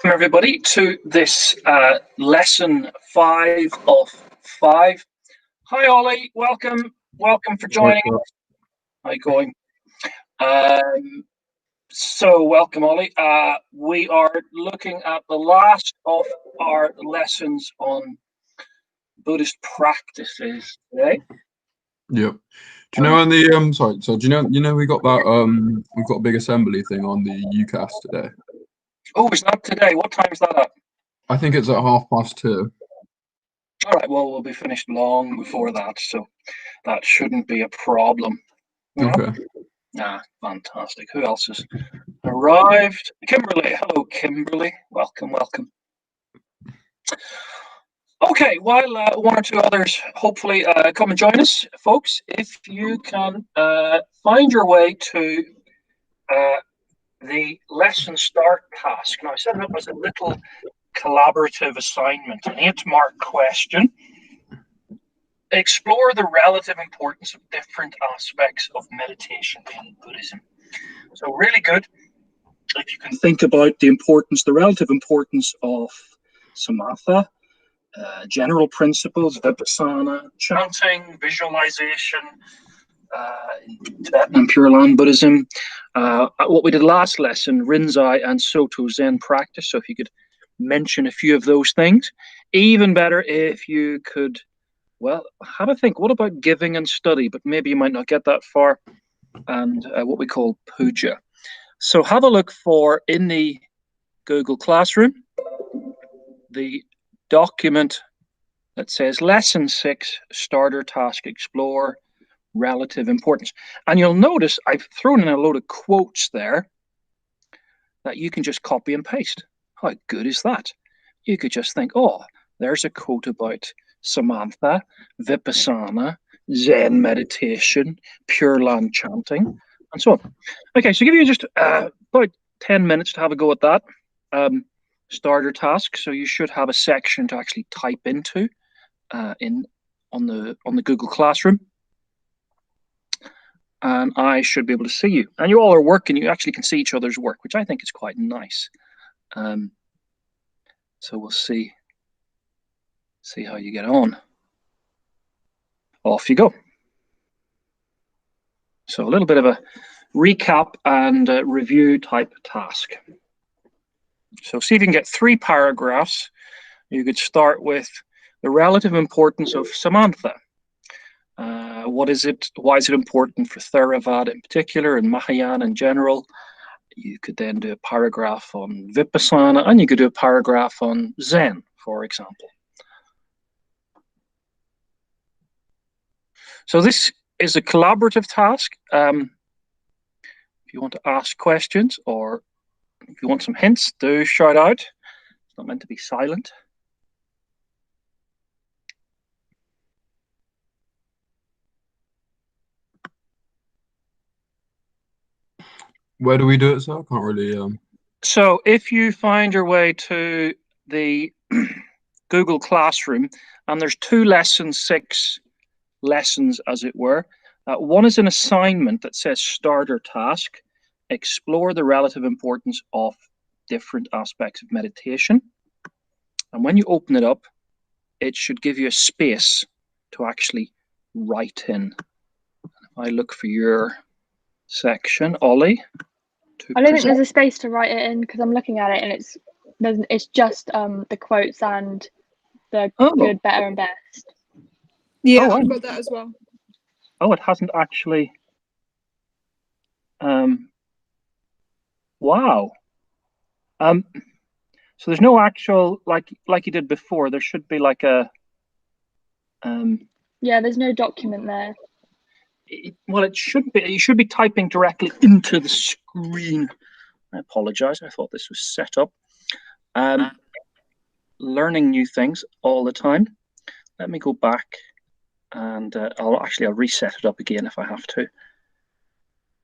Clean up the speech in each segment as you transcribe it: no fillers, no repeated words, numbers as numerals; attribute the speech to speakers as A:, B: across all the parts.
A: welcome everybody to this lesson 5 of 5. Hi Ollie, welcome for joining us. How you going? So welcome Ollie. We are looking at the last of our lessons on Buddhist practices today.
B: Yep. Do you know on the sorry, so do you know we got that we've got a big assembly thing on the UCAS today?
A: Oh, it's not today. What time is that at?
B: I think it's at 2:30.
A: All right, well, we'll be finished long before that, so that shouldn't be a problem.
B: Okay.
A: Ah, fantastic. Who else has arrived? Kimberly. Hello, Kimberly. Welcome. Okay, while one or two others hopefully come and join us, folks, if you can find your way to the lesson start task. Now, I set it up as a little collaborative assignment, an 8-mark question. Explore the relative importance of different aspects of meditation in Buddhism. So really good if you can think about the relative importance of samatha, general principles, vipassana, chanting, visualization, in Tibetan and Pure Land Buddhism. What we did last lesson, Rinzai and Soto Zen practice. So if you could mention a few of those things. Even better if you could, well, have a think. What about giving and study? But maybe you might not get that far. And what we call Puja. So have a look for, in the Google Classroom, the document that says Lesson 6, Starter Task Explore, Relative Importance. And you'll notice I've thrown in a load of quotes there that you can just copy and paste. How good is that? You could just think, oh, there's a quote about samatha, vipassana, Zen meditation, Pure Land chanting, and so on. Okay, so give you just about 10 minutes to have a go at that. Starter task. So you should have a section to actually type into on the Google Classroom. And I should be able to see you. And you all are working. You actually can see each other's work, which I think is quite nice. So we'll see how you get on. Off you go. So a little bit of a recap and review type task. So see if you can get 3 paragraphs. You could start with the relative importance of samatha. What is it? Why is it important for Theravada in particular and Mahayana in general? You could then do a paragraph on vipassana, and you could do a paragraph on Zen, for example. So this is a collaborative task. If you want to ask questions or if you want some hints, do shout out. It's not meant to be silent.
B: Where do we do it, sir? I can't really.
A: So if you find your way to the Google Classroom, and there's 2 lesson 6 lessons, as it were. One is an assignment that says starter task, explore the relative importance of different aspects of meditation. And when you open it up, it should give you a space to actually write in. If I look for your section, Ollie.
C: I don't think there's a space to write it in because I'm looking at it and it's just the quotes and the good, better, and best.
D: Yeah, I've got that as well.
A: Oh, it hasn't actually. Wow. So there's no actual like you did before. There should be like a.
C: Yeah, there's no document there.
A: Well, it should be. You should be typing directly into the screen. I apologize. I thought this was set up. Learning new things all the time. Let me go back, and I'll reset it up again if I have to.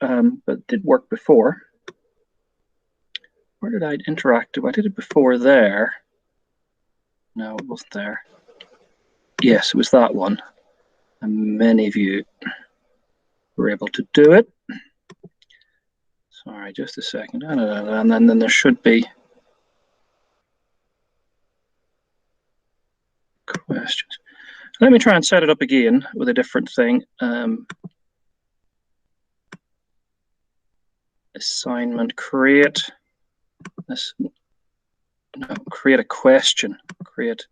A: But it did work before. Where did I interact? I did it before there. No, it wasn't there. Yes, it was that one. And many of you were able to do it. Sorry, just a second. And then there should be Let me try and set it up again with a different thing. Assignment, create this. No, create a question. Create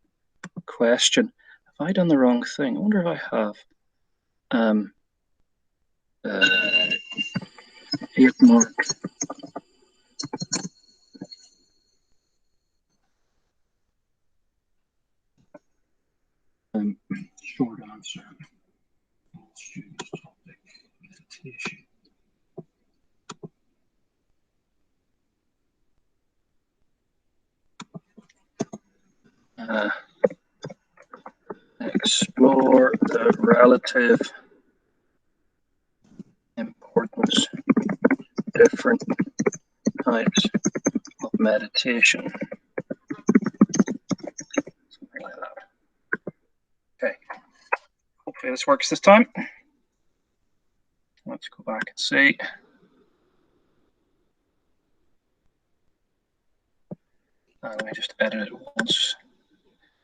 A: question. Have I done the wrong thing? I wonder if I have. 8 mark. Short answer. Students topic meditation. Explore the relative importance of different types of meditation. Something like that. Okay. Hopefully this works this time. Let's go back and see. Let me just edit it once.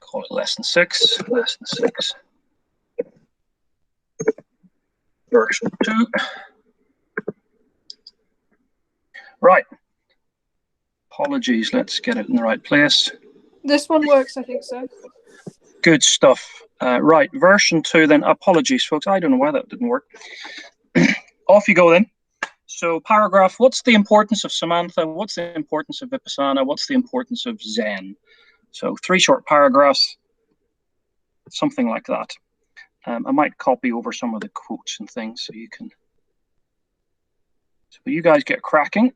A: Call it lesson 6. Lesson 6. Version 2. Right. Apologies. Let's get it in the right place.
D: This one works, I think so.
A: Good stuff. Right. Version 2 then. Apologies, folks. I don't know why that didn't work. Off you go then. So paragraph, what's the importance of Samantha? What's the importance of Vipassana? What's the importance of Zen? So 3 short paragraphs, something like that. I might copy over some of the quotes and things so you can. So you guys get cracking.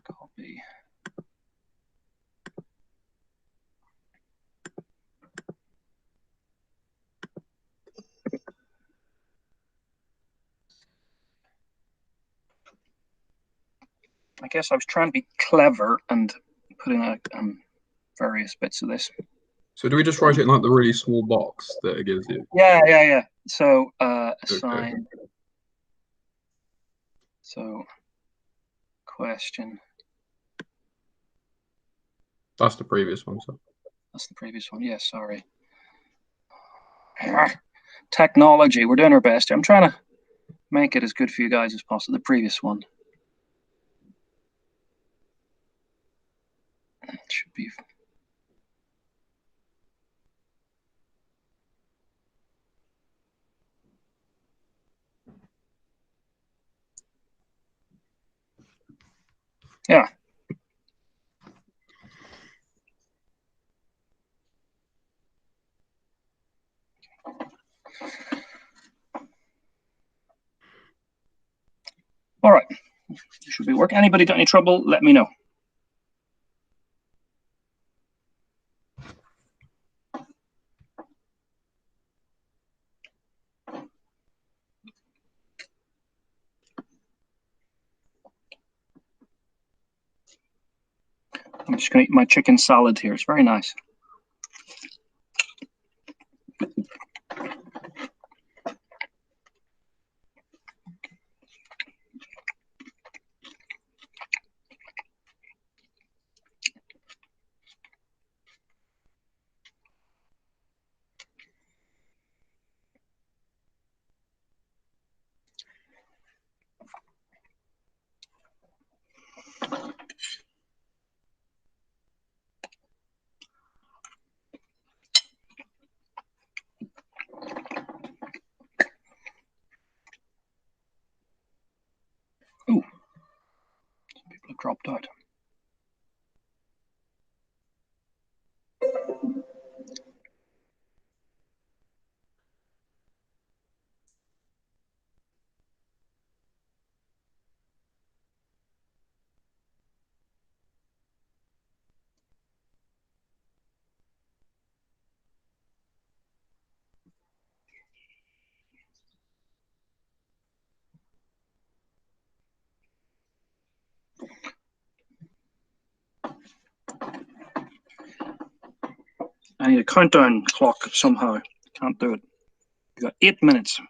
A: Copy. I guess I was trying to be clever and put in various bits of this.
B: So do we just write it in like the really small box that it gives you?
A: Yeah. So assign. Okay. So question.
B: That's the previous one, so.
A: That's the previous one. Yeah, sorry. Technology. We're doing our best. I'm trying to make it as good for you guys as possible. The previous one. It should be. Yeah. All right. It should be working. Anybody got any trouble? Let me know. I'm just going to eat my chicken salad here. It's very nice. Ooh, some people have dropped out. I need a countdown clock somehow. Can't do it. You got 8 minutes.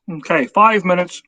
A: Okay, 5 minutes.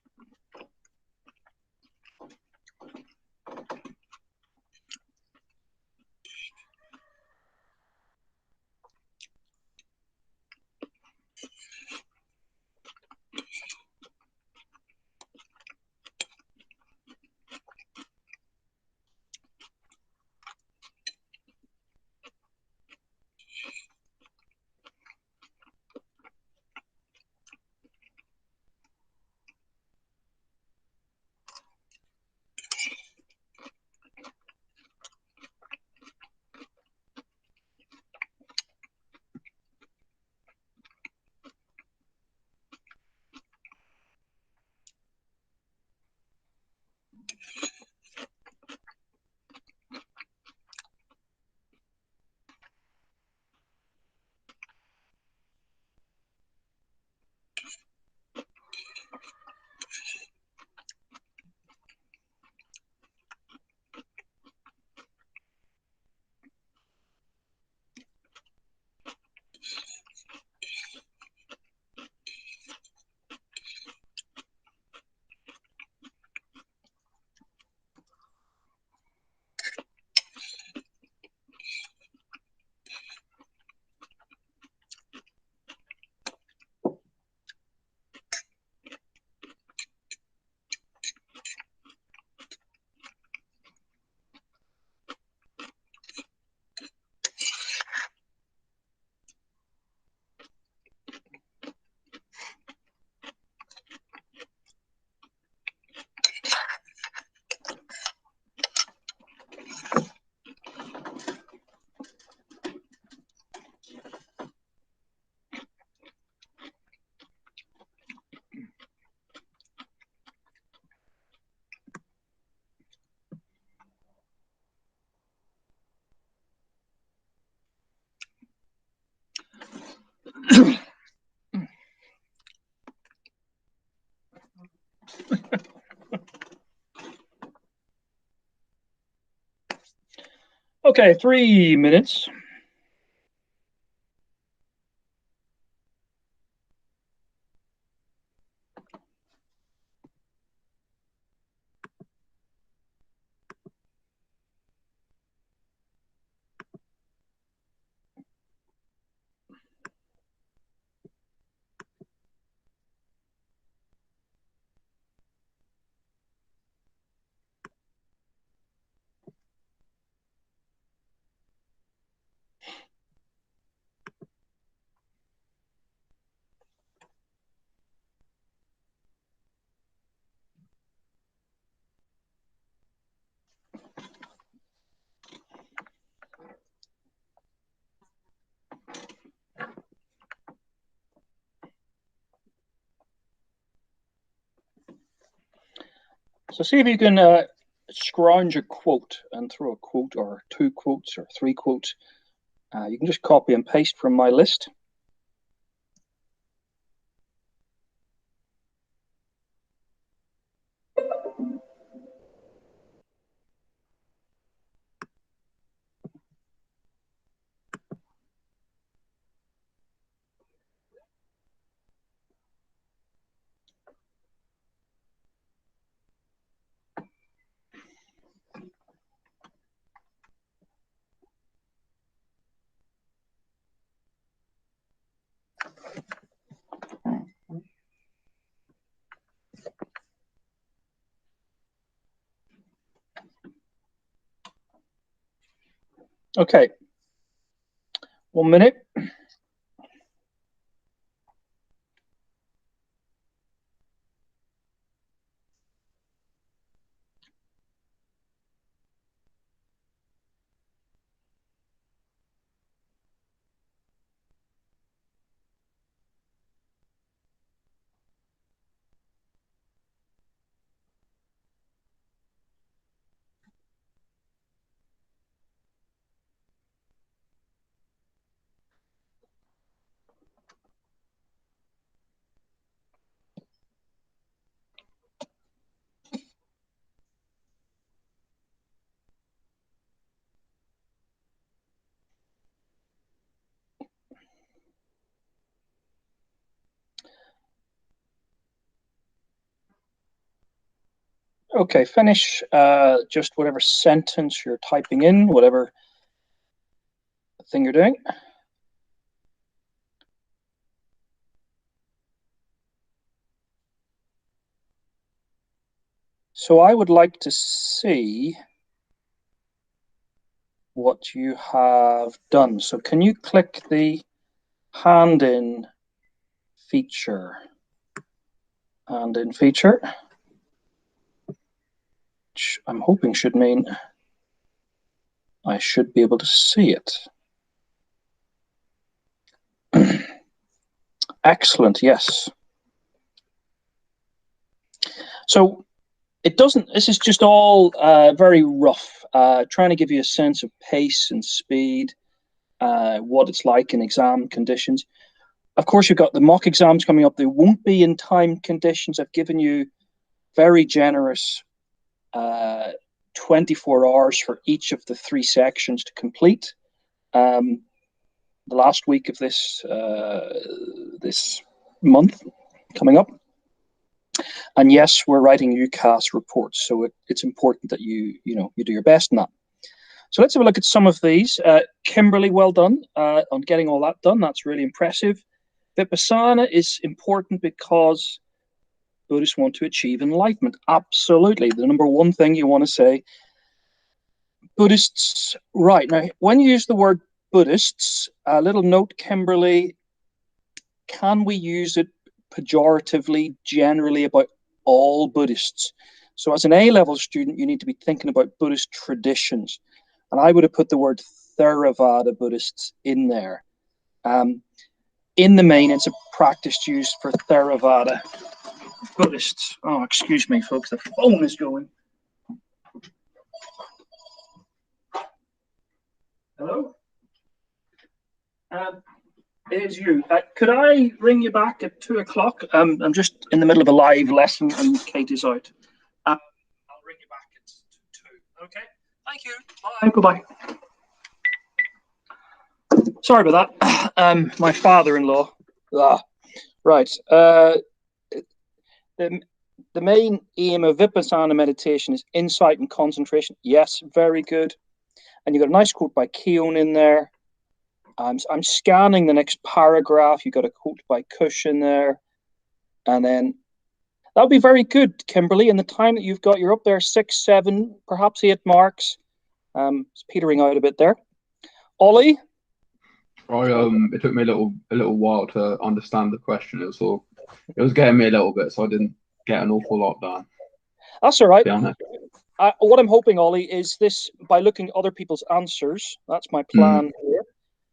A: Okay, 3 minutes. So see if you can scrounge a quote and throw a quote or 2 quotes or 3 quotes. You can just copy and paste from my list. Okay, 1 minute. Okay, finish just whatever sentence you're typing in, whatever thing you're doing. So I would like to see what you have done. So can you click the hand in feature? Hand in feature, which I'm hoping should mean I should be able to see it. Excellent, yes. So it doesn't, this is just all very rough, trying to give you a sense of pace and speed, what it's like in exam conditions. Of course, you've got the mock exams coming up. They won't be in time conditions. I've given you very generous 24 hours for each of the 3 sections to complete. The last week of this this month coming up. And yes, we're writing UCAS reports, so it's important that you do your best in that. So let's have a look at some of these. Kimberly, well done on getting all that done. That's really impressive. Vipassana is important because Buddhists want to achieve enlightenment. Absolutely. The number one thing you want to say. Buddhists, right. Now, when you use the word Buddhists, a little note, Kimberly, can we use it pejoratively, generally about all Buddhists? So as an A-level student, you need to be thinking about Buddhist traditions. And I would have put the word Theravada Buddhists in there. In the main, it's a practice used for Theravada Buddhists. Oh, excuse me, folks, the phone is going. Hello? It is you. Could I ring you back at 2 o'clock? I'm just in the middle of a live lesson and Kate is out. I'll ring you back at 2. Okay? Thank you. Bye. Bye-bye. Sorry about that. My father-in-law. Right. The main aim of Vipassana meditation is insight and concentration. Yes, very good. And you've got a nice quote by Keown in there. I'm scanning the next paragraph. You've got a quote by Cush in there. And then that'll be very good, Kimberly. In the time that you've got, you're up there 6, 7, perhaps 8 marks. It's petering out a bit there. Ollie?
B: It took me a little while to understand the question. It was getting me a little bit, so I didn't get an awful lot done.
A: That's all right. What I'm hoping, Ollie, is this, by looking at other people's answers, that's my plan here,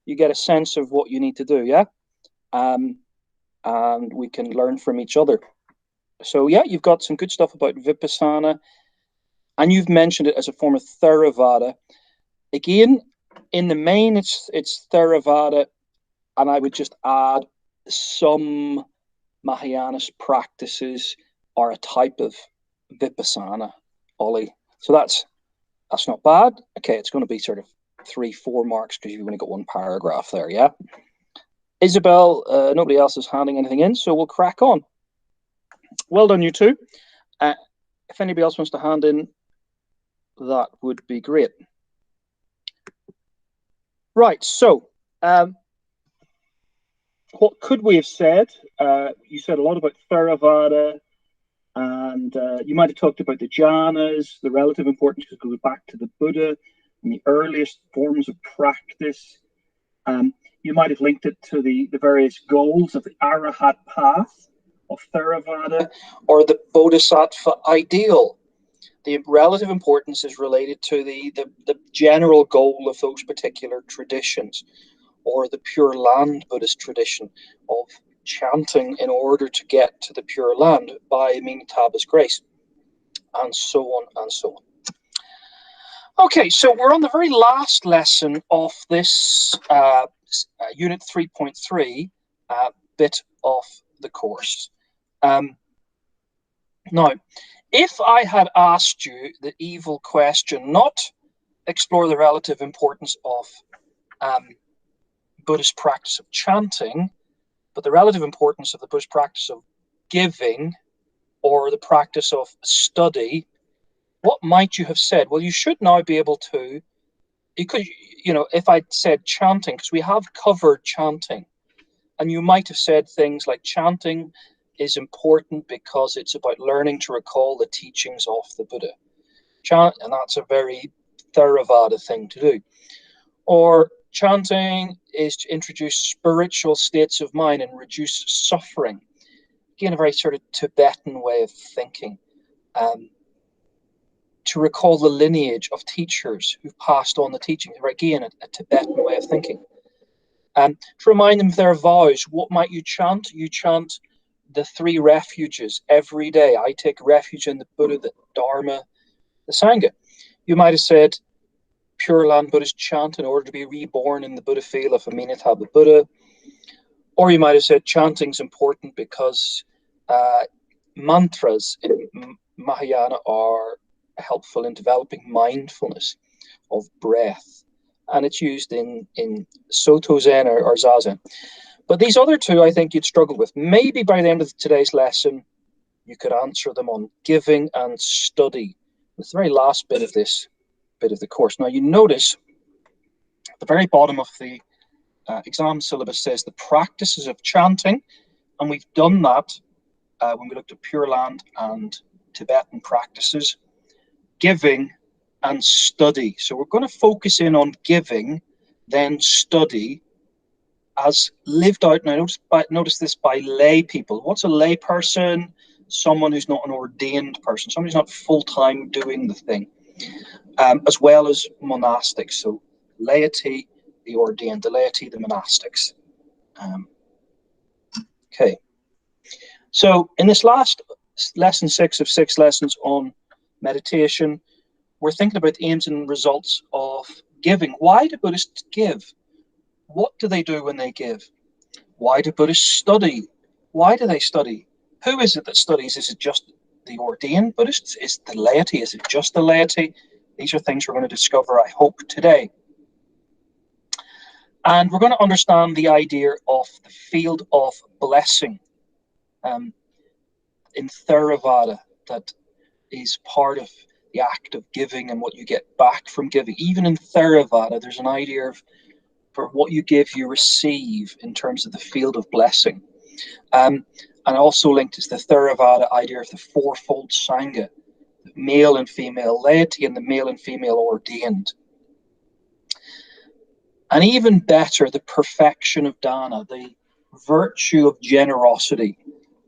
A: you get a sense of what you need to do, yeah? And we can learn from each other. So, yeah, you've got some good stuff about Vipassana, and you've mentioned it as a form of Theravada. Again, in the main, it's Theravada, and I would just add some Mahayanist practices are a type of Vipassana, Ollie. So that's not bad. Okay, it's going to be sort of 3, 4 marks because you've only got 1 paragraph there, yeah? Isabel, nobody else is handing anything in, so we'll crack on. Well done, you two. If anybody else wants to hand in, that would be great. Right, so what could we have said? You said a lot about Theravada, and you might have talked about the jhanas, the relative importance, because it goes back to the Buddha and the earliest forms of practice. You might have linked it to the various goals of the Arahat path of Theravada or the Bodhisattva ideal. The relative importance is related to the general goal of those particular traditions, or the Pure Land Buddhist tradition of chanting in order to get to the Pure Land by Amitabha's grace, and so on and so on. Okay, so we're on the very last lesson of this Unit 3.3 bit of the course. Now, if I had asked you the evil question, not explore the relative importance of Buddhist practice of chanting, but the relative importance of the Buddhist practice of giving, or the practice of study, what might you have said? Well, you should now be able to, you could, you know, if I'd said chanting, because we have covered chanting, and you might have said things like chanting is important because it's about learning to recall the teachings of the Buddha. Chant, and that's a very Theravada thing to do. Or chanting is to introduce spiritual states of mind and reduce suffering. Again, a very sort of Tibetan way of thinking. To recall the lineage of teachers who've passed on the teachings. Again, a Tibetan way of thinking. To remind them of their vows. What might you chant? You chant the 3 refuges every day. I take refuge in the Buddha, the Dharma, the Sangha. You might have said Pure Land Buddhist chant in order to be reborn in the Buddha field of Amitabha Buddha. Or you might have said chanting's important because mantras in Mahayana are helpful in developing mindfulness of breath. And it's used in Soto Zen or Zazen. But these other 2, I think you'd struggle with. Maybe by the end of today's lesson, you could answer them on giving and study. It's the very last bit of this bit of the course. Now, you notice at the very bottom of the exam syllabus says the practices of chanting, and we've done that when we looked at Pure Land and Tibetan practices, giving and study. So we're going to focus in on giving, then study, as lived out. Now, notice this by lay people. What's a lay person? Someone who's not an ordained person, someone who's not full-time doing the thing, as well as monastics. So laity, the ordained, the laity, the monastics. Okay. So in this last lesson 6 of 6 lessons on meditation, we're thinking about the aims and results of giving. Why do Buddhists give? What do they do when they give? Why do Buddhists study? Why do they study? Who is it that studies? Is it just the ordained Buddhists? Is it the laity? Is it just the laity? These are things we're going to discover, I hope, today. And we're going to understand the idea of the field of blessing in Theravada, that is part of the act of giving and what you get back from giving. Even in Theravada, there's an idea of for what you give, you receive in terms of the field of blessing. And also linked is the Theravada idea of the fourfold Sangha, the male and female laity and the male and female ordained. And even better, the perfection of dana, the virtue of generosity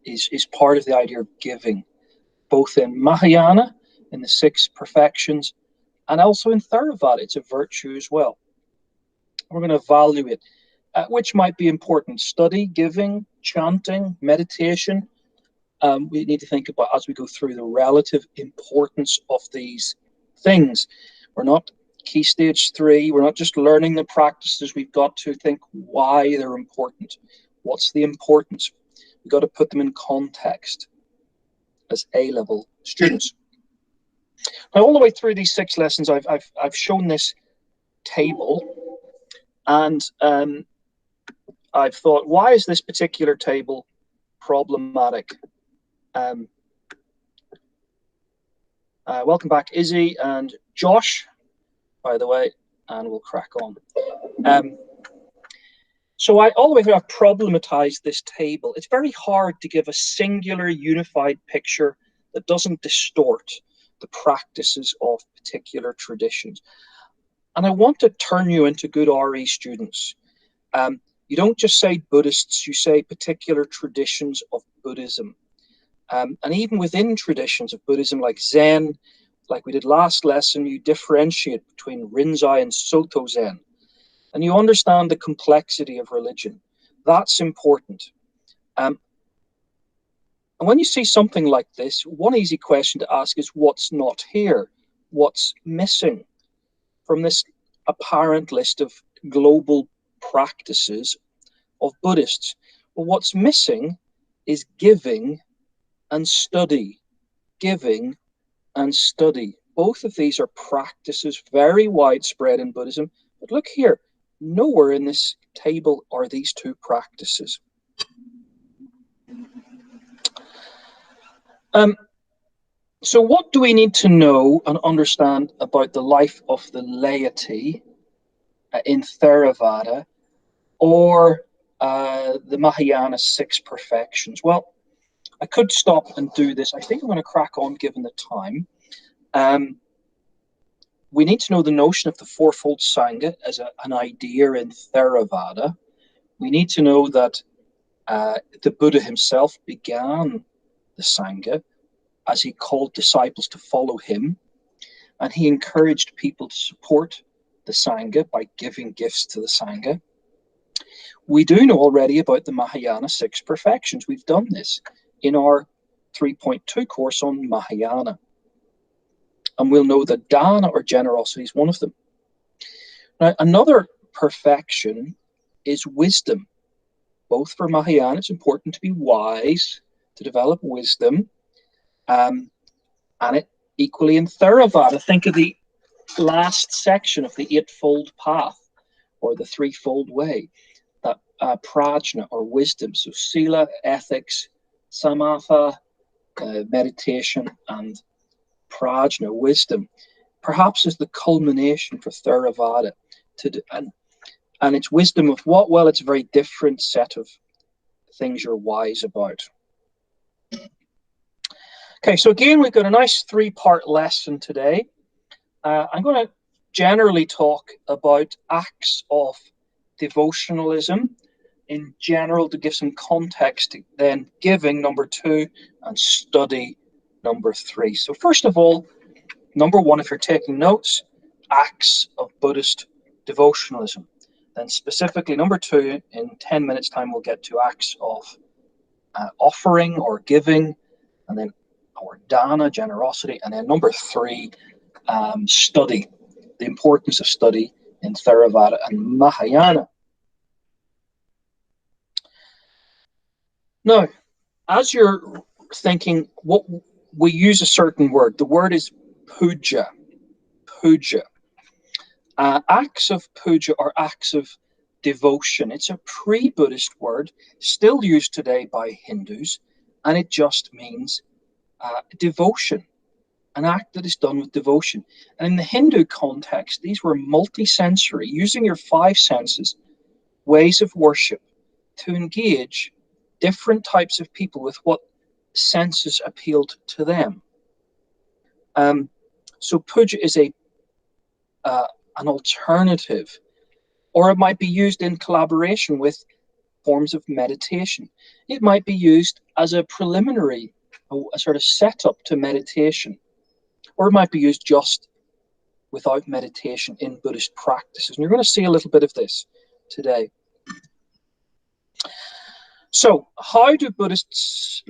A: is part of the idea of giving, both in Mahayana, in the 6 perfections, and also in Theravada, it's a virtue as well. We're going to evaluate which might be important. Study, giving, chanting, meditation. We need to think about, as we go through, the relative importance of these things. We're not key stage 3. We're not just learning the practices. We've got to think why they're important. What's the importance? We've got to put them in context as A-level students. Now, all the way through these 6 lessons, I've shown this table, and I've thought, why is this particular table problematic? Welcome back, Izzy and Josh, by the way, and we'll crack on. So all the way through, I've problematized this table. It's very hard to give a singular, unified picture that doesn't distort the practices of particular traditions. And I want to turn you into good RE students. You don't just say Buddhists, you say particular traditions of Buddhism. And even within traditions of Buddhism, like Zen, like we did last lesson, you differentiate between Rinzai and Soto Zen. And you understand the complexity of religion. That's important. And when you see something like this, one easy question to ask is, what's not here? What's missing from this apparent list of global practices of Buddhists? Well, what's missing is giving and study. Giving and study. Both of these are practices very widespread in Buddhism. But look here, nowhere in this table are these 2 practices. So what do we need to know and understand about the life of the laity in Theravada or the Mahayana 6 perfections? Well, I could stop and do this. I think I'm going to crack on given the time. We need to know the notion of the fourfold Sangha as an idea in Theravada. We need to know that the Buddha himself began the Sangha as he called disciples to follow him, and he encouraged people to support the Sangha by giving gifts to the Sangha. We do know already about the Mahayana 6 perfections. We've done this in our 3.2 course on Mahayana. And we'll know that dana, or generosity, is one of them. Now, another perfection is wisdom. Both for Mahayana, it's important to be wise, to develop wisdom, and it equally in Theravada. Think of the last section of the Eightfold Path, or the Threefold Way, that prajna, or wisdom. So sila, ethics, samatha, meditation, and prajna, wisdom, perhaps is the culmination for Theravada. And it's wisdom of what? Well, it's a very different set of things you're wise about. Okay, so again, we've got a nice 3-part lesson today. I'm going to generally talk about acts of devotionalism in general to give some context, then giving, number 2, and study, number 3. So first of all, number 1, if you're taking notes, acts of Buddhist devotionalism. Then specifically, number 2, in 10 minutes' time, we'll get to acts of offering or giving, and then our dana, generosity, and then number 3, study, the importance of study in Theravada and Mahayana. Now, as you're thinking, what we use a certain word. The word is puja. Puja. Acts of puja are acts of devotion. It's a pre-Buddhist word, still used today by Hindus, and it just means devotion, an act that is done with devotion. And in the Hindu context, these were multi-sensory, using your 5 senses, ways of worship to engage different types of people with what senses appealed to them. So puja is an alternative, or it might be used in collaboration with forms of meditation. It might be used as a preliminary, a sort of setup to meditation, or it might be used just without meditation in Buddhist practices. And you're going to see a little bit of this today. So how do Buddhists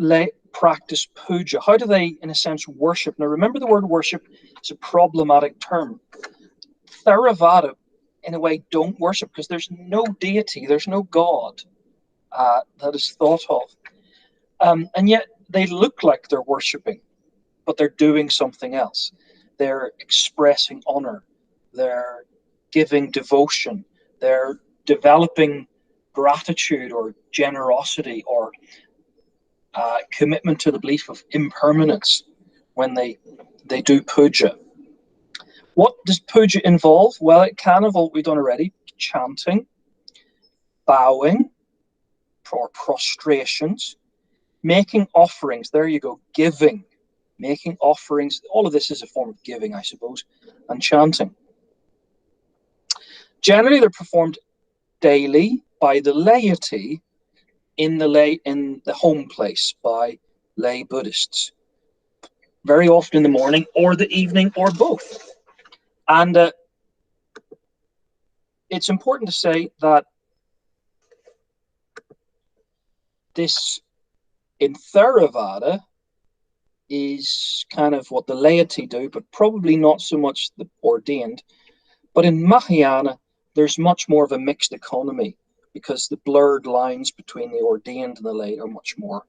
A: practice puja? How do they, in a sense, worship? Now, remember, the word worship is a problematic term. Theravada, in a way, don't worship because there's no deity, there's no God that is thought of. And yet they look like they're worshipping, but they're doing something else. They're expressing honor, they're giving devotion, they're developing gratitude or generosity or commitment to the belief of impermanence when they do puja. What does puja involve? Well, it can involve, we've done already, chanting, bowing, or prostrations, making offerings. There you go, giving, making offerings. All of this is a form of giving, I suppose, and chanting. Generally, they're performed daily by the laity in the home place by lay Buddhists, very often in the morning or the evening or both. And it's important to say that this in Theravada is kind of what the laity do, but probably not so much the ordained. But in Mahayana, there's much more of a mixed economy because the blurred lines between the ordained and the lay are much more,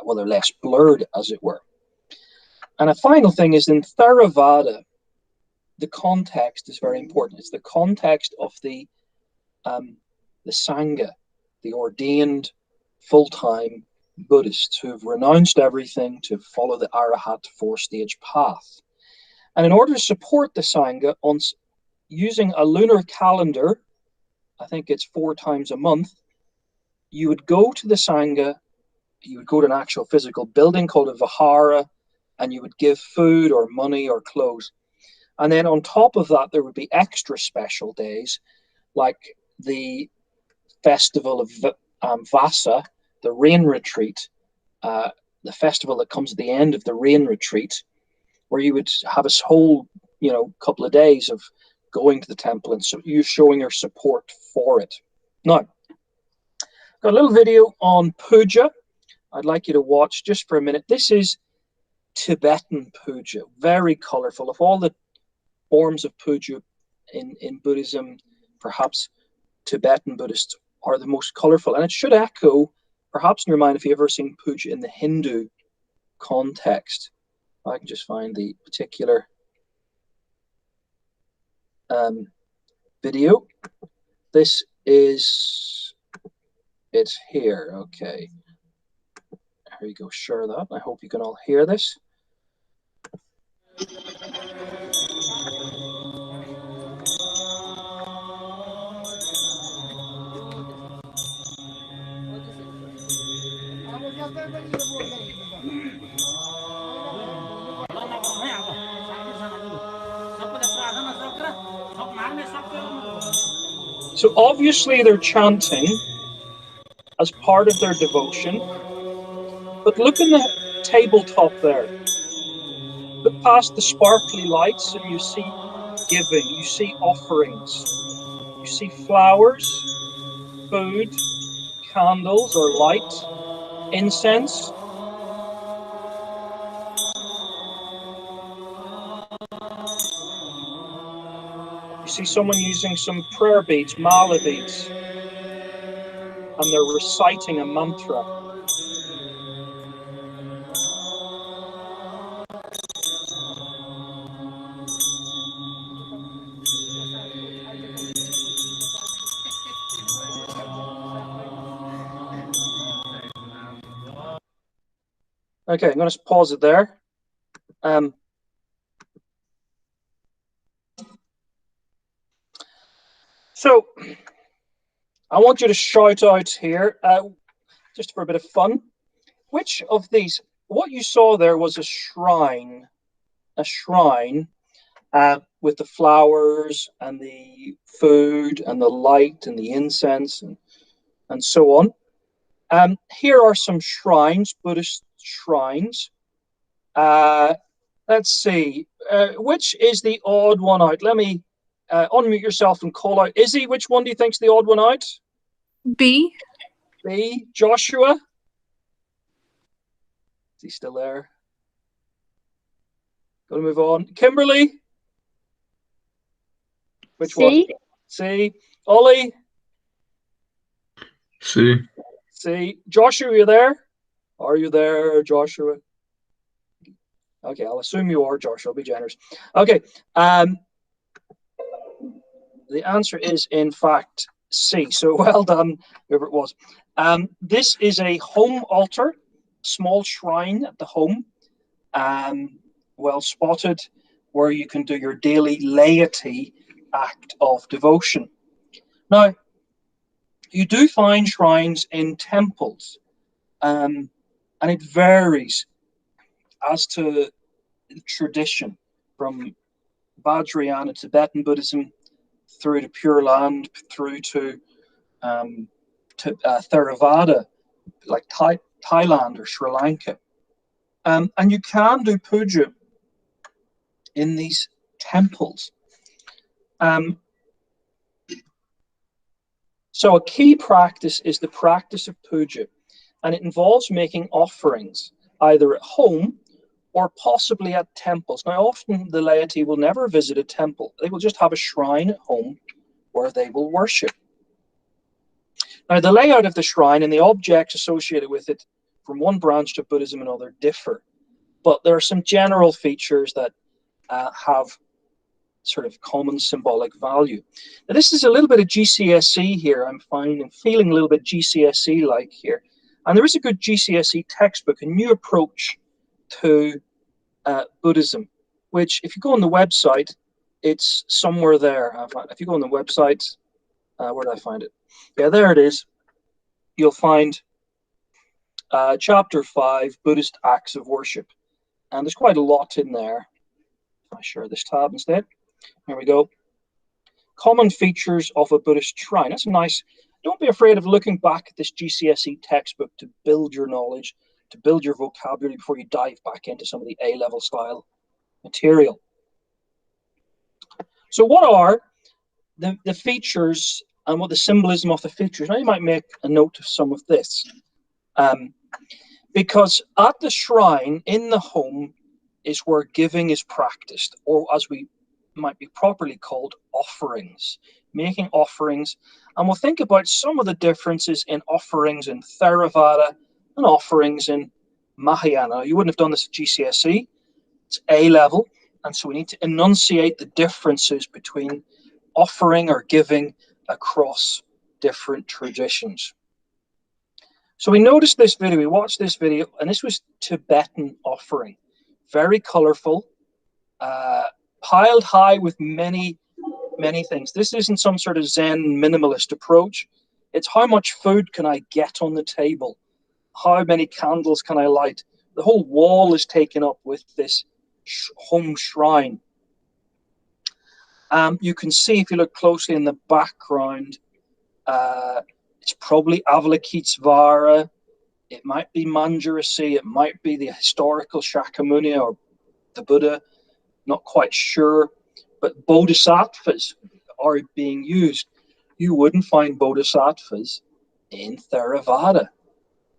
A: well, they're less blurred, as it were. And a final thing is in Theravada, the context is very important. It's the context of the Sangha, the ordained, full-time Buddhists who have renounced everything to follow the Arahat four-stage path. And in order to support the Sangha on using a lunar calendar, I think it's 4 times a month, you would go to the Sangha, you would go to an actual physical building called a vihara, and you would give food or money or clothes. And then on top of that, there would be extra special days, like the festival of Vasa, the rain retreat, the festival that comes at the end of the rain retreat, where you would have a whole, couple of days of going to the temple and so you showing your support for it. Now, got a little video on Puja I'd like you to watch just for a minute. This is Tibetan Puja, very colorful. Of all the forms of Puja in Buddhism, perhaps Tibetan Buddhists are the most colorful. And it should echo, perhaps in your mind, if you've ever seen Puja in the Hindu context. I can just find the particular video. This is it here. Okay. Here you go. Share that. I hope you can all hear this. So obviously they're chanting as part of their devotion, but look in the tabletop there. Look past the sparkly lights and you see giving, you see offerings, you see flowers, food, candles or light, incense. You see someone using some prayer beads, mala beads, and they're reciting a mantra. Okay, I'm going to pause it there. So I want you to shout out here, just for a bit of fun. Which of these, what you saw there was a shrine with the flowers and the food and the light and the incense and so on. Here are some shrines, Buddhist shrines. Let's see, which is the odd one out? Let me unmute yourself and call out. Izzy, which one do you think's the odd one out?
D: B.
A: B. Joshua? Is he still there? Gonna move on. Kimberly? Which
C: C.
A: one? C. Ollie?
B: C.
A: C. Joshua, are you there? Are you there, Joshua? Okay, I'll assume you are, Joshua. I'll be generous. Okay. The answer is, in fact, C. So well done, whoever it was. This is a home altar, small shrine at the home, well spotted, where you can do your daily laity act of devotion. Now, you do find shrines in temples, and it varies as to tradition, from Vajrayana Tibetan Buddhism through to Pure Land, through to Theravada, like Thailand or Sri Lanka. And you can do puja in these temples. So a key practice is the practice of puja, and it involves making offerings either at home or possibly at temples. Now, often the laity will never visit a temple. They will just have a shrine at home where they will worship. Now, the layout of the shrine and the objects associated with it from one branch of Buddhism and another differ. But there are some general features that have sort of common symbolic value. Now, this is a little bit of GCSE here. I'm feeling a little bit GCSE-like here. And there is a good GCSE textbook, a new approach to Buddhism, which if you go on the website, it's somewhere there. If you go on the website, where did I find it? Yeah, there it is. You'll find Chapter 5, Buddhist Acts of Worship. And there's quite a lot in there. I'll share this tab instead. There we go. Common features of a Buddhist shrine. That's nice. Don't be afraid of looking back at this GCSE textbook to build your knowledge, to build your vocabulary before you dive back into some of the A-level style material. So what are the features and what the symbolism of the features? Now you might make a note of some of this. Because at the shrine, in the home, is where giving is practiced, or as we might be properly called, offerings. Making offerings. And we'll think about some of the differences in offerings in Theravada and offerings in Mahayana. You wouldn't have done this at GCSE. It's A-level. And so we need to enunciate the differences between offering or giving across different traditions. So we noticed this video, we watched this video, and this was Tibetan offering. Very colorful, piled high with many things. This isn't some sort of Zen minimalist approach. It's how much food can I get on the table? How many candles can I light? The whole wall is taken up with this home shrine. You can see, if you look closely in the background, it's probably Avalokitesvara. It might be Manjusri. It might be the historical Shakyamuni or the Buddha. Not quite sure. But bodhisattvas are being used. You wouldn't find bodhisattvas in Theravada,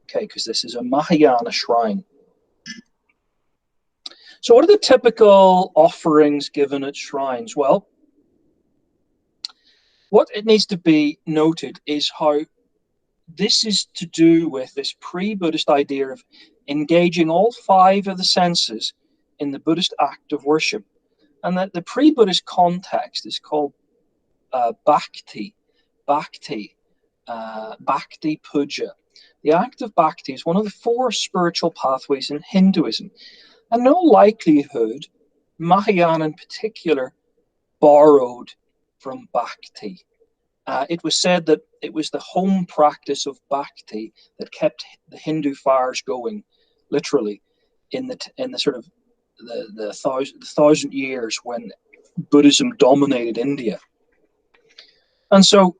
A: okay, because this is a Mahayana shrine. So what are the typical offerings given at shrines? Well, what it needs to be noted is how this is to do with this pre-Buddhist idea of engaging all 5 of the senses in the Buddhist act of worship. And that the pre-Buddhist context is called bhakti puja. The act of bhakti is one of the 4 spiritual pathways in Hinduism. And no likelihood, Mahayana in particular, borrowed from bhakti. It was said that it was the home practice of bhakti that kept the Hindu fires going, literally, in the sort of the thousand years when Buddhism dominated India. And so,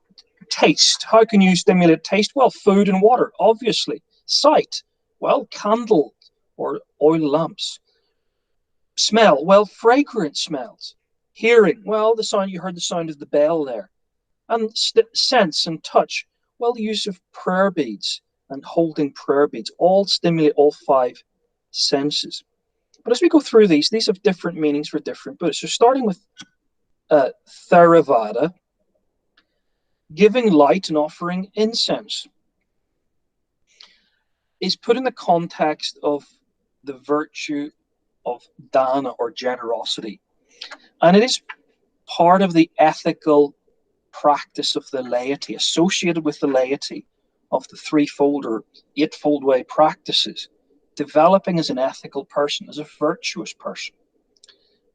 A: taste. How can you stimulate taste? Well, food and water, obviously. Sight. Well, candle or oil lamps. Smell. Well, fragrant smells. Hearing. Well, the sound, you heard the sound of the bell there. And sense and touch. Well, the use of prayer beads and holding prayer beads all stimulate all 5 senses. But as we go through these have different meanings for different Buddhists. So starting with Theravada, giving light and offering incense is put in the context of the virtue of dana or generosity. And it is part of the ethical practice of the laity, associated with the laity of the 3-fold or 8-fold way practices. Developing as an ethical person, as a virtuous person,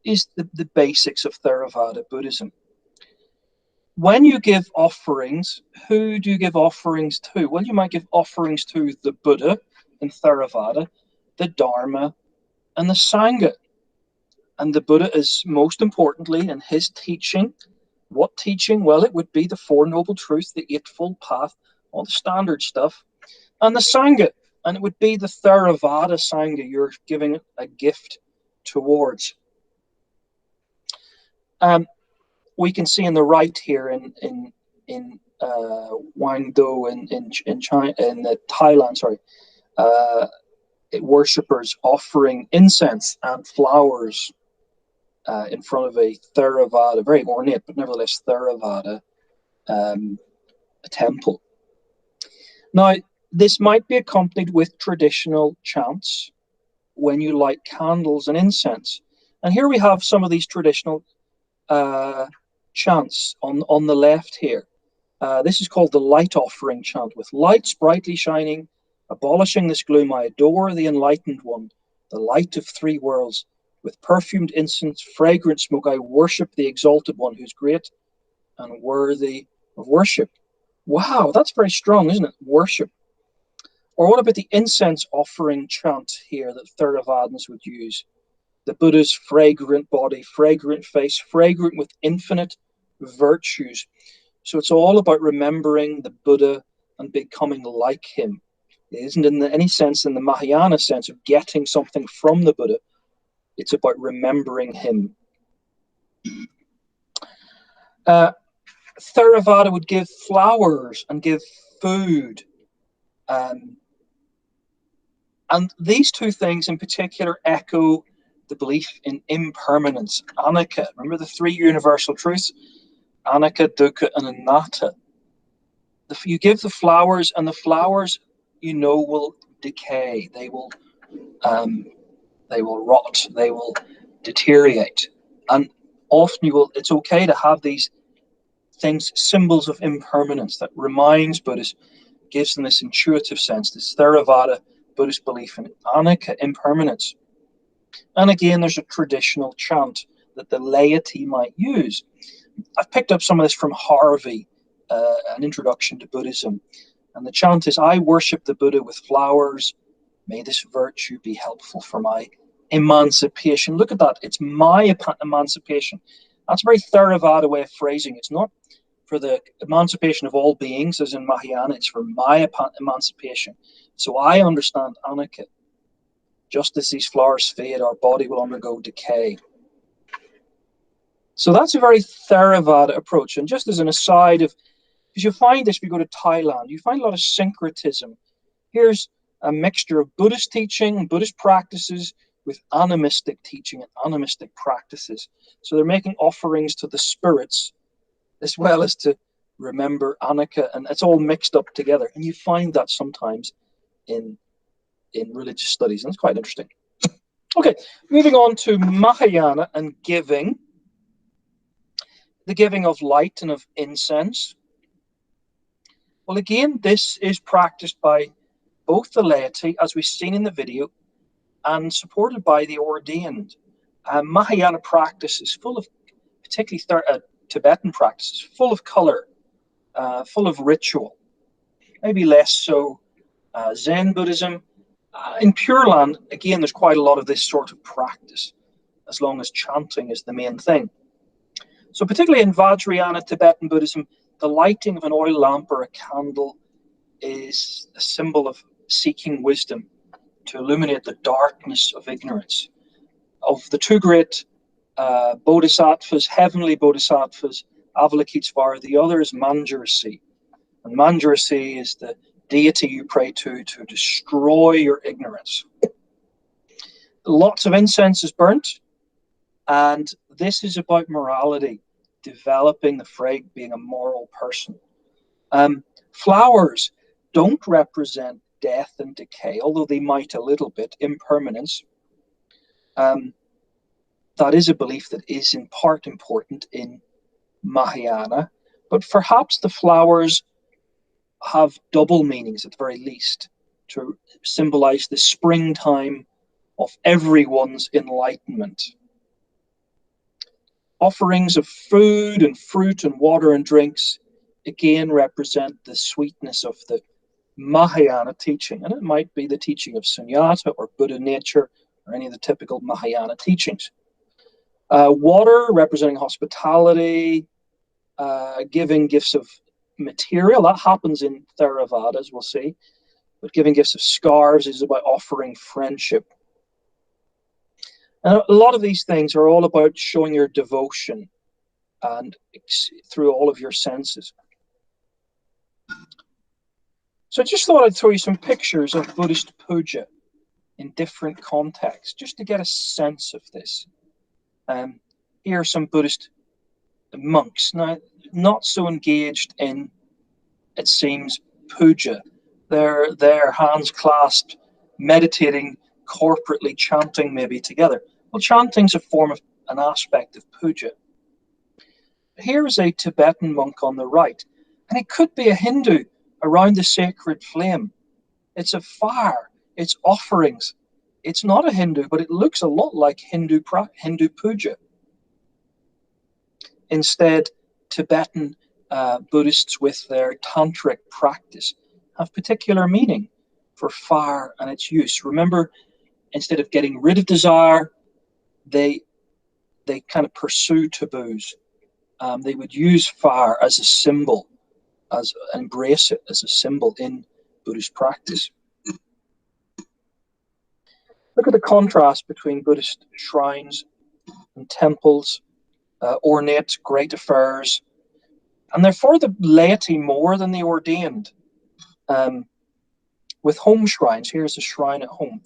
A: is the basics of Theravada Buddhism. When you give offerings, who do you give offerings to? Well, you might give offerings to the Buddha in Theravada, the Dharma, and the Sangha. And the Buddha is most importantly in his teaching. What teaching? Well, it would be the 4 Noble Truths, the 8-fold path, all the standard stuff. And the Sangha. And it would be the Theravada Sangha you're giving a gift towards. We can see in the right here in Guangdong in China, in Thailand, sorry, worshippers offering incense and flowers in front of a Theravada, very ornate, but nevertheless Theravada temple. Now, this might be accompanied with traditional chants when you light candles and incense. And here we have some of these traditional chants on the left here. This is called the light offering chant, with lights brightly shining Abolishing this gloom, I adore the enlightened one, the light of three worlds. With perfumed incense, fragrant smoke, I worship the exalted one who's great and worthy of worship. Wow, that's very strong, isn't it? Worship. Or what about the incense offering chant here that Theravadins would use? The Buddha's fragrant body, fragrant face, fragrant with infinite virtues. So it's all about remembering the Buddha and becoming like him. It isn't in any sense, in the Mahayana sense of getting something from the Buddha. It's about remembering him. Theravada would give flowers and give food. And these two things in particular echo the belief in impermanence, anicca. Remember the three universal truths? Anicca, dukkha, and anatta. You give the flowers, and the flowers, will decay. They will rot. They will deteriorate. And often it's okay to have these things, symbols of impermanence that reminds Buddhists, gives them this intuitive sense, this Theravada Buddhist belief in anicca, impermanence. And again, there's a traditional chant that the laity might use. I've picked up some of this from Harvey, an introduction to Buddhism. And the chant is, I worship the Buddha with flowers. May this virtue be helpful for my emancipation. Look at that. It's my emancipation. That's a very Theravada way of phrasing. It's not for the emancipation of all beings, as in Mahayana. It's for my emancipation. So I understand anicca. Just as these flowers fade, our body will undergo decay. So that's a very Theravada approach. And just as an aside, because you find this if you go to Thailand, you find a lot of syncretism. Here's a mixture of Buddhist teaching, Buddhist practices with animistic teaching and animistic practices. So they're making offerings to the spirits as well as to remember anicca, and it's all mixed up together. And you find that sometimes in religious studies, and it's quite interesting. Okay, moving on to Mahayana and giving. The giving of light and of incense. Well, again, this is practiced by both the laity, as we've seen in the video, and supported by the ordained. Mahayana practice is full of, particularly Tibetan practices, full of color, full of ritual. Maybe less so Zen Buddhism. In Pure Land, again, there's quite a lot of this sort of practice, as long as chanting is the main thing. So particularly in Vajrayana Tibetan Buddhism, the lighting of an oil lamp or a candle is a symbol of seeking wisdom to illuminate the darkness of ignorance. Of the two great bodhisattvas, heavenly bodhisattvas, Avalokitesvara, the other is Manjurasi. And Manjurasi is the deity you pray to destroy your ignorance. Lots of incense is burnt, and this is about morality, developing the frag, being a moral person. Flowers don't represent death and decay, although they might a little bit, impermanence. That is a belief that is in part important in Mahayana, but perhaps the flowers have double meanings at the very least, to symbolize the springtime of everyone's enlightenment. Offerings of food and fruit and water and drinks again represent the sweetness of the Mahayana teaching, and it might be the teaching of Sunyata or Buddha nature or any of the typical Mahayana teachings. Water representing hospitality, giving gifts of material, that happens in Theravada, as we'll see, but giving gifts of scarves is about offering friendship. And a lot of these things are all about showing your devotion and through all of your senses. So I just thought I'd throw you some pictures of Buddhist puja in different contexts, just to get a sense of this. Here are some Buddhist monks, now not so engaged in, it seems, puja. They're hands clasped, meditating, corporately chanting maybe together. Well, chanting's a form of an aspect of puja. Here is a Tibetan monk on the right, and it could be a Hindu around the sacred flame. It's a fire. It's offerings. It's not a Hindu, but it looks a lot like Hindu puja. Instead, Tibetan Buddhists with their tantric practice have particular meaning for fire and its use. Remember, instead of getting rid of desire, they kind of pursue taboos. They would use fire as a symbol, embrace it as a symbol in Buddhist practice. Look at the contrast between Buddhist shrines and temples, ornate great affairs, and they're for the laity more than the ordained. With home shrines, here's a shrine at home.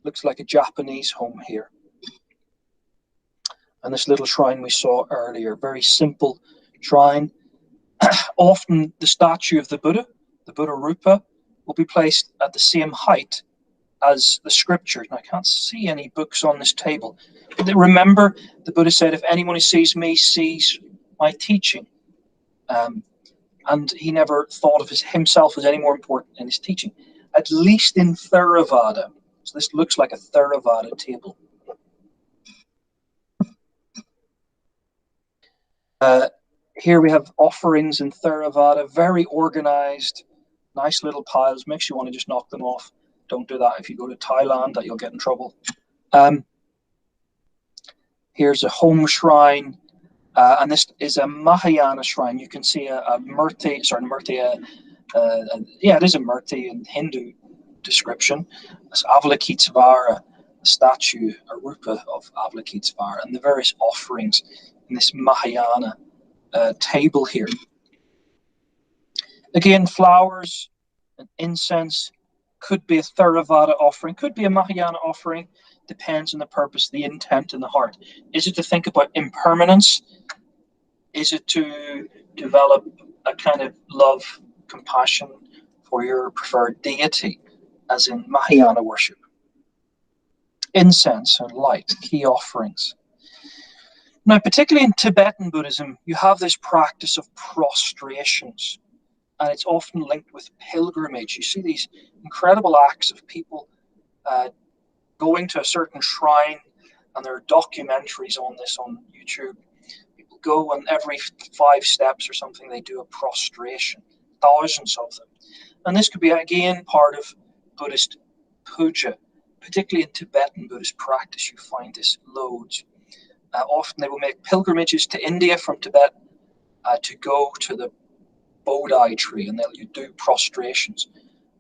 A: Looks like a Japanese home here. And this little shrine we saw earlier, very simple shrine. Often the statue of the Buddha Rupa, will be placed at the same height as the scriptures. And I can't see any books on this table. But remember, the Buddha said, if anyone who sees me sees my teaching. And he never thought of himself as any more important in his teaching, at least in Theravada. So this looks like a Theravada table. Here we have offerings in Theravada, very organized, nice little piles. Makes you want to just knock them off. Don't do that if you go to Thailand, that you'll get in trouble. Here's a home shrine, and this is a Mahayana shrine. You can see it is a Murti in Hindu description. It's Avalokitesvara, a statue, a rupa of Avalokitesvara, and the various offerings in this Mahayana table here. Again, flowers and incense. Could be a Theravada offering, could be a Mahayana offering, depends on the purpose, the intent in the heart. Is it to think about impermanence? Is it to develop a kind of love, compassion for your preferred deity, as in Mahayana worship? Incense and light, key offerings. Now, particularly in Tibetan Buddhism, you have this practice of prostrations, and it's often linked with pilgrimage. You see these incredible acts of people going to a certain shrine, and there are documentaries on this on YouTube. People go, and every 5 steps or something, they do a prostration, thousands of them. And this could be, again, part of Buddhist puja. Particularly in Tibetan Buddhist practice, you find this loads. Often they will make pilgrimages to India from Tibet to go to the Bodhi tree, and they'll do prostrations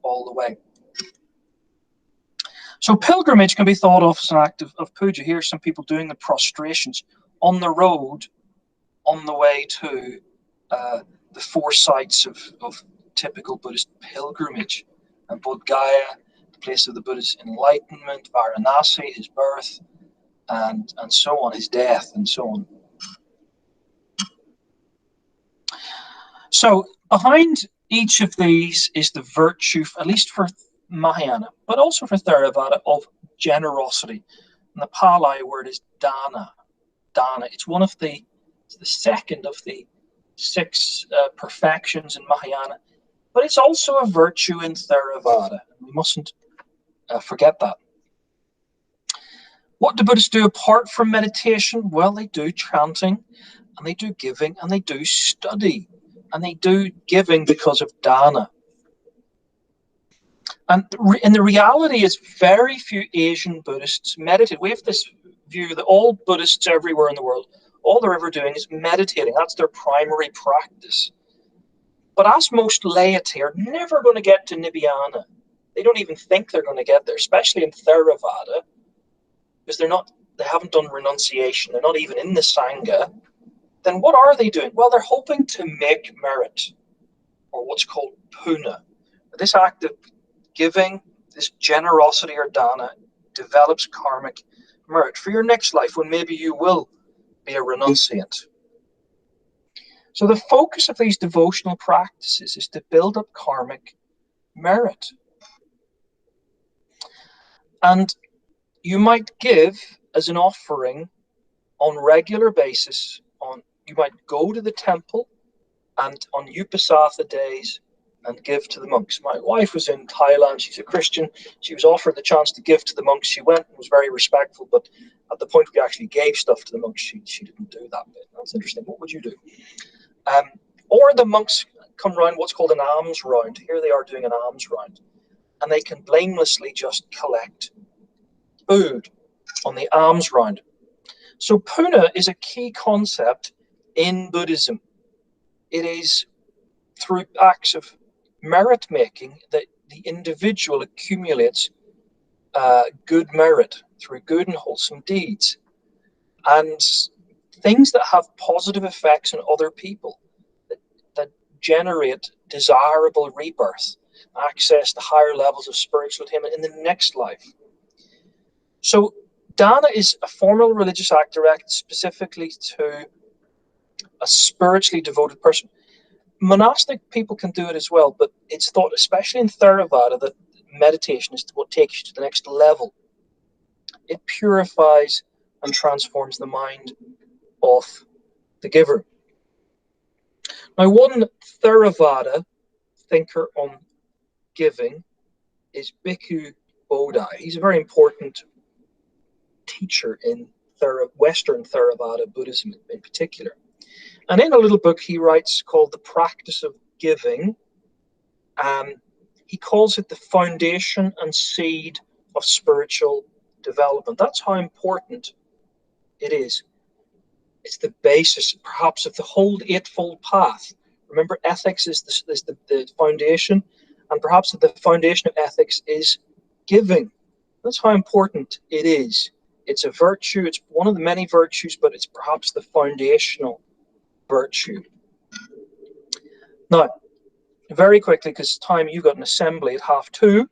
A: all the way. So pilgrimage can be thought of as an act of puja. Here are some people doing the prostrations on the road, on the way to the 4 sites of typical Buddhist pilgrimage. And Bodh Gaya, the place of the Buddha's enlightenment, Varanasi, his birth, and so on, his death, and so on. So behind each of these is the virtue, at least for Mahayana, but also for Theravada, of generosity. And the Pali word is dana. Dana. It's the second of the 6 perfections in Mahayana, but it's also a virtue in Theravada. We mustn't forget that. What do Buddhists do apart from meditation? Well, they do chanting, and they do giving, and they do study. And they do giving because of dana. And the reality is very few Asian Buddhists meditate. We have this view that all Buddhists everywhere in the world, all they're ever doing is meditating. That's their primary practice. But as most laity are never going to get to Nibbana. They don't even think they're going to get there, especially in Theravada, because they haven't done renunciation. They're not even in the Sangha. Then what are they doing? Well, they're hoping to make merit, or what's called puna. This act of giving, this generosity or dana, develops karmic merit for your next life, when maybe you will be a renunciant. So the focus of these devotional practices is to build up karmic merit. And you might give as an offering on regular basis. You might go to the temple, and on Uposatha days, and give to the monks. My wife was in Thailand. She's a Christian. She was offered the chance to give to the monks. She went and was very respectful, but at the point we actually gave stuff to the monks, she didn't do that bit. That's interesting. What would you do? Or the monks come round what's called an alms round. Here they are doing an alms round, and they can blamelessly just collect food on the alms round. So Puna is a key concept in Buddhism. It is through acts of merit making that the individual accumulates good merit through good and wholesome deeds, and things that have positive effects on other people, that generate desirable rebirth, access to higher levels of spiritual attainment in the next life. So dana is a formal religious act directed specifically to a spiritually devoted person. Monastic people can do it as well, but it's thought, especially in Theravada, that meditation is what takes you to the next level. It purifies and transforms the mind of the giver. Now, one Theravada thinker on giving is Bhikkhu Bodhi. He's a very important teacher in Western Theravada Buddhism in particular. And in a little book he writes called The Practice of Giving, he calls it the foundation and seed of spiritual development. That's how important it is. It's the basis, perhaps, of the whole eightfold path. Remember, ethics is the foundation, and perhaps the foundation of ethics is giving. That's how important it is. It's a virtue. It's one of the many virtues, but it's perhaps the foundational virtue. Now, very quickly, because time, you got an assembly at 2:30,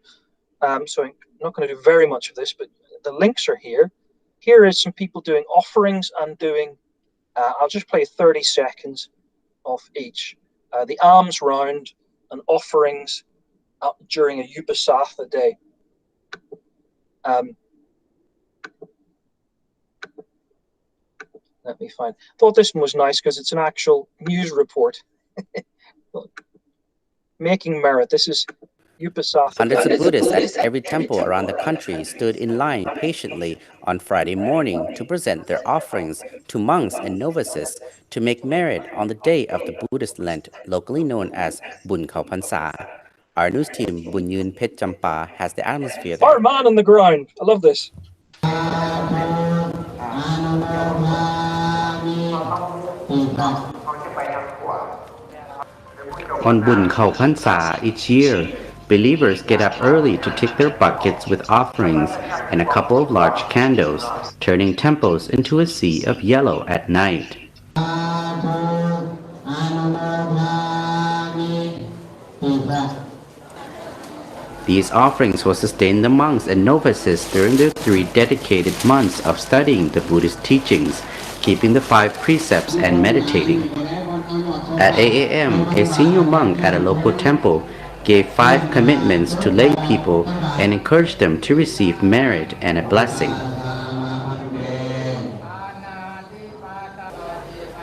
A: so I'm not going to do very much of this, but the links are here. Here is some people doing offerings and doing, I'll just play 30 seconds of each. The alms round and offerings during a Uposatha day. Let me find. Thought this one was nice because it's an actual news report. Making merit. This is Uposatha.
E: Hundreds of Buddhists at every temple around the country stood in line patiently on Friday morning to present their offerings to monks and novices to make merit on the day of the Buddhist Lent, locally known as Bun Khao Phansa. Our news team, Bunyun Phet Champa, has the atmosphere there.
A: Our man on the ground. I love this.
E: On Bun Khao Phansa each year, believers get up early to take their buckets with offerings and a couple of large candles, turning temples into a sea of yellow at night. These offerings will sustain the monks and novices during their 3 dedicated months of studying the Buddhist teachings, keeping the 5 precepts and meditating. At 8 a.m., a senior monk at a local temple gave 5 commitments to lay people and encouraged them to receive merit and a blessing.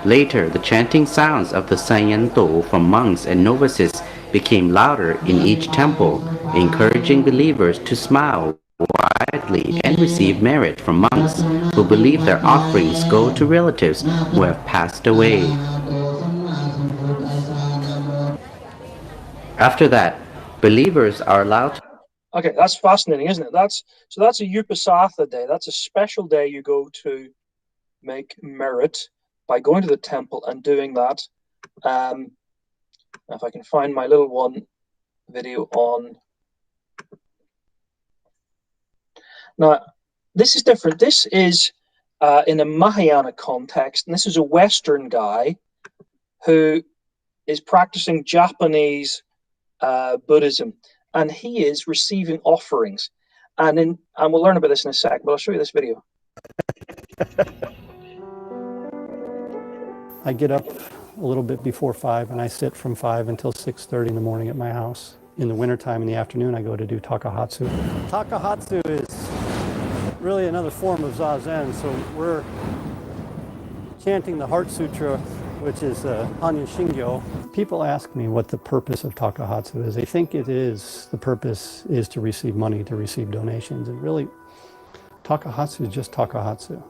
E: Later, the chanting sounds of the Sanyanto from monks and novices became louder in each temple, encouraging believers to smile widely and receive merit from monks who believe their offerings go to relatives who have passed away. After that, believers are allowed to...
A: Okay, that's fascinating, isn't it? That's a Uposatha day. That's a special day you go to make merit by going to the temple and doing that. If I can find my little one video on. Now, this is different. This is in a Mahayana context, and this is a Western guy who is practicing Japanese Buddhism, and he is receiving offerings. And we'll learn about this in a sec, but I'll show you this video.
F: I get up a little bit before 5 and I sit from 5 until 6:30 in the morning at my house. In the wintertime, in the afternoon, I go to do Takahatsu. Takahatsu is really another form of Zazen, so we're chanting the Heart Sutra which is Hanyu Shingyo. People ask me what the purpose of Takahatsu is. They think the purpose is to receive money, to receive donations. And really, Takahatsu is just Takahatsu.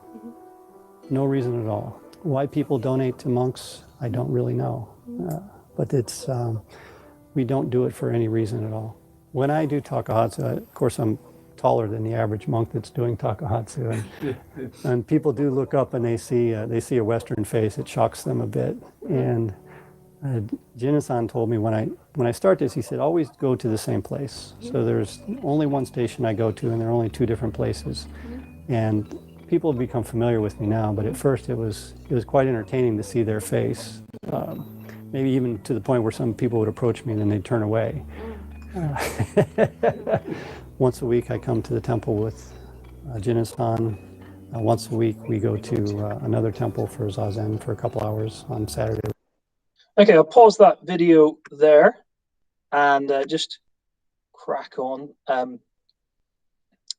F: No reason at all. Why people donate to monks, I don't really know. But it's, we don't do it for any reason at all. When I do Takahatsu, of course, I'm taller than the average monk that's doing Takahatsu. And people do look up and they see a Western face. It shocks them a bit. And Jin-san told me when I start this, he said, always go to the same place. So there's only one station I go to, and there are only two different places. And people have become familiar with me now, but at first it was quite entertaining to see their face. Maybe even to the point where some people would approach me and then they'd turn away. Once a week I come to the temple with Jin-san. Once a week we go to another temple for Zazen for a couple hours on Saturday.
A: Okay, I'll pause that video there and just crack on.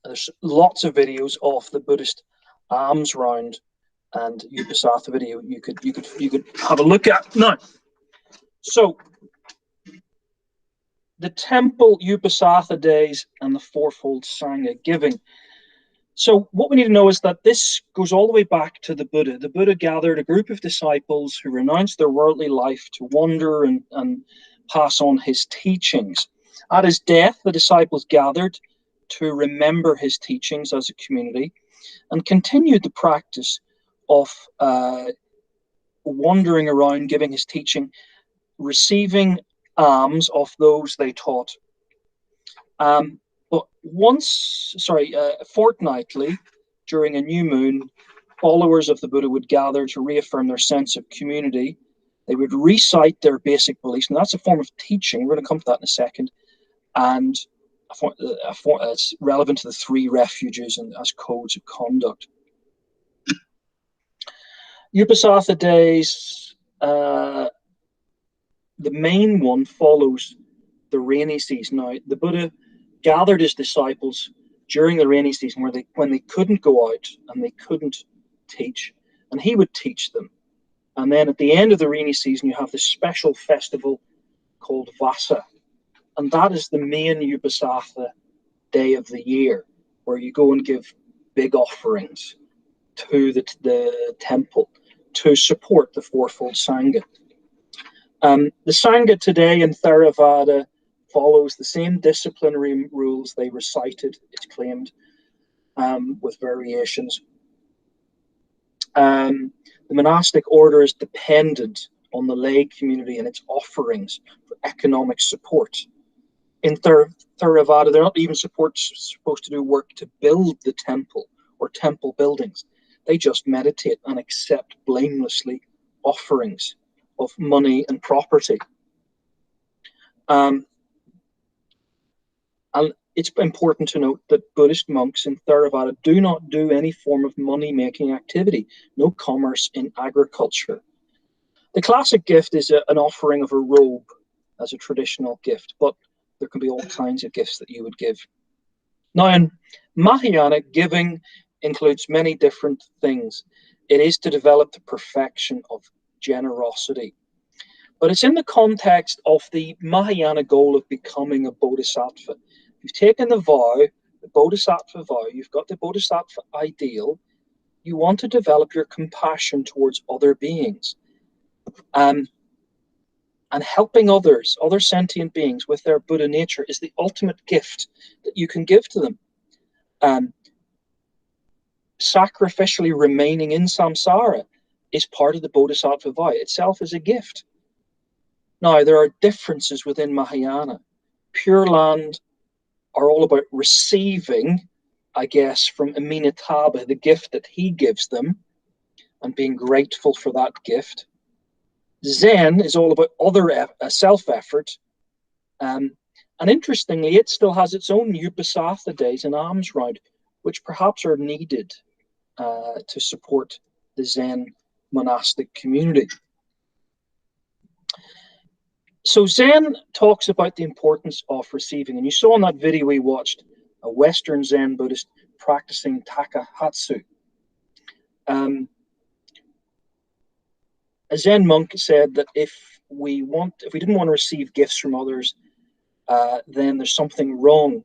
A: There's lots of videos of the Buddhist alms round and Uposatha video you could have a look at now. So the temple Uposatha days and the fourfold Sangha giving. So what we need to know is that this goes all the way back to the Buddha. The Buddha gathered a group of disciples who renounced their worldly life to wander and pass on his teachings. At his death, the disciples gathered to remember his teachings as a community and continued the practice of wandering around, giving his teaching, receiving alms of those they taught. But fortnightly, during a new moon, followers of the Buddha would gather to reaffirm their sense of community. They would recite their basic beliefs, and that's a form of teaching. We're going to come to that in a second. And it's relevant to the three refuges and as codes of conduct. Uposatha days, the main one follows the rainy season. Now, the Buddha gathered his disciples during the rainy season when they couldn't go out and they couldn't teach, and he would teach them. And then at the end of the rainy season, you have this special festival called Vasa, and that is the main Uposatha day of the year, where you go and give big offerings to the temple to support the fourfold Sangha. The Sangha today in Theravada follows the same disciplinary rules they recited, it's claimed, with variations. The monastic order is dependent on the lay community and its offerings for economic support. In Theravada, they're not even supposed to do work to build the temple or temple buildings. They just meditate and accept blamelessly offerings of money and property. And it's important to note that Buddhist monks in Theravada do not do any form of money-making activity, no commerce in agriculture. The classic gift is an offering of a robe as a traditional gift, but there can be all kinds of gifts that you would give. Now, in Mahayana, giving includes many different things. It is to develop the perfection of generosity. But it's in the context of the Mahayana goal of becoming a bodhisattva. You've taken the vow, the bodhisattva vow, you've got the bodhisattva ideal, you want to develop your compassion towards other beings. And helping others, other sentient beings with their Buddha nature is the ultimate gift that you can give to them. Sacrificially remaining in samsara is part of the bodhisattva vow. Itself is a gift. Now, there are differences within Mahayana. Pure Land are all about receiving, I guess, from Amitabha, the gift that he gives them, and being grateful for that gift. Zen is all about other self-effort. And interestingly, it still has its own Uposatha days and alms round, which perhaps are needed to support the Zen monastic community. So Zen talks about the importance of receiving. And you saw in that video we watched a Western Zen Buddhist practicing Takahatsu. A Zen monk said that if we didn't want to receive gifts from others, then there's something wrong.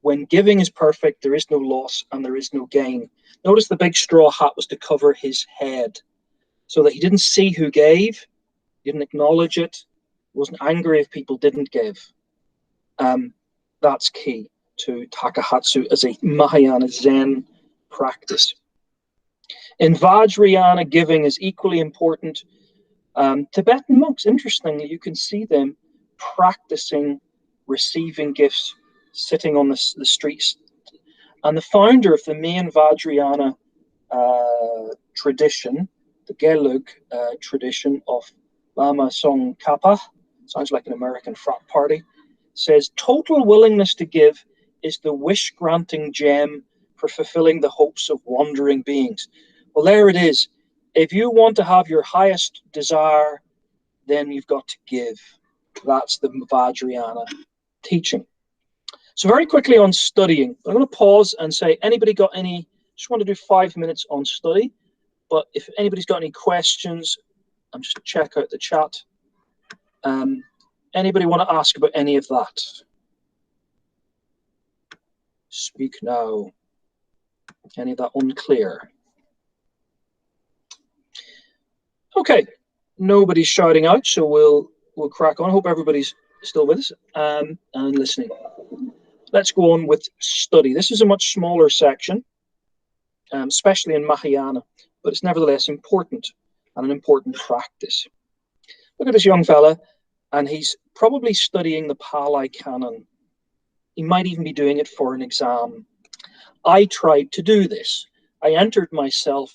A: When giving is perfect, there is no loss and there is no gain. Notice the big straw hat was to cover his head so that he didn't see who gave, didn't acknowledge it, wasn't angry if people didn't give. That's key to Takahatsu as a Mahayana Zen practice. In Vajrayana, giving is equally important. Tibetan monks, interestingly, you can see them practicing receiving gifts, sitting on the streets. And the founder of the main Vajrayana tradition, the Gelug tradition of Lama Tsongkhapa, sounds like an American frat party, says total willingness to give is the wish-granting gem for fulfilling the hopes of wandering beings. Well, there it is. If you want to have your highest desire, then you've got to give. That's the Vajrayana teaching. So very quickly on studying, I'm going to pause and say, anybody got any, just want to do 5 minutes on study, but if anybody's got any questions, I'm just check out the chat. Anybody want to ask about any of that? Speak now. Any of that unclear? Okay, nobody's shouting out, so we'll crack on. I hope everybody's still with us and listening. Let's go on with study. This is a much smaller section, especially in Mahayana, but it's nevertheless important and an important practice. Look at this young fella, and he's probably studying the Pali Canon. He might even be doing it for an exam. I tried to do this. I entered myself.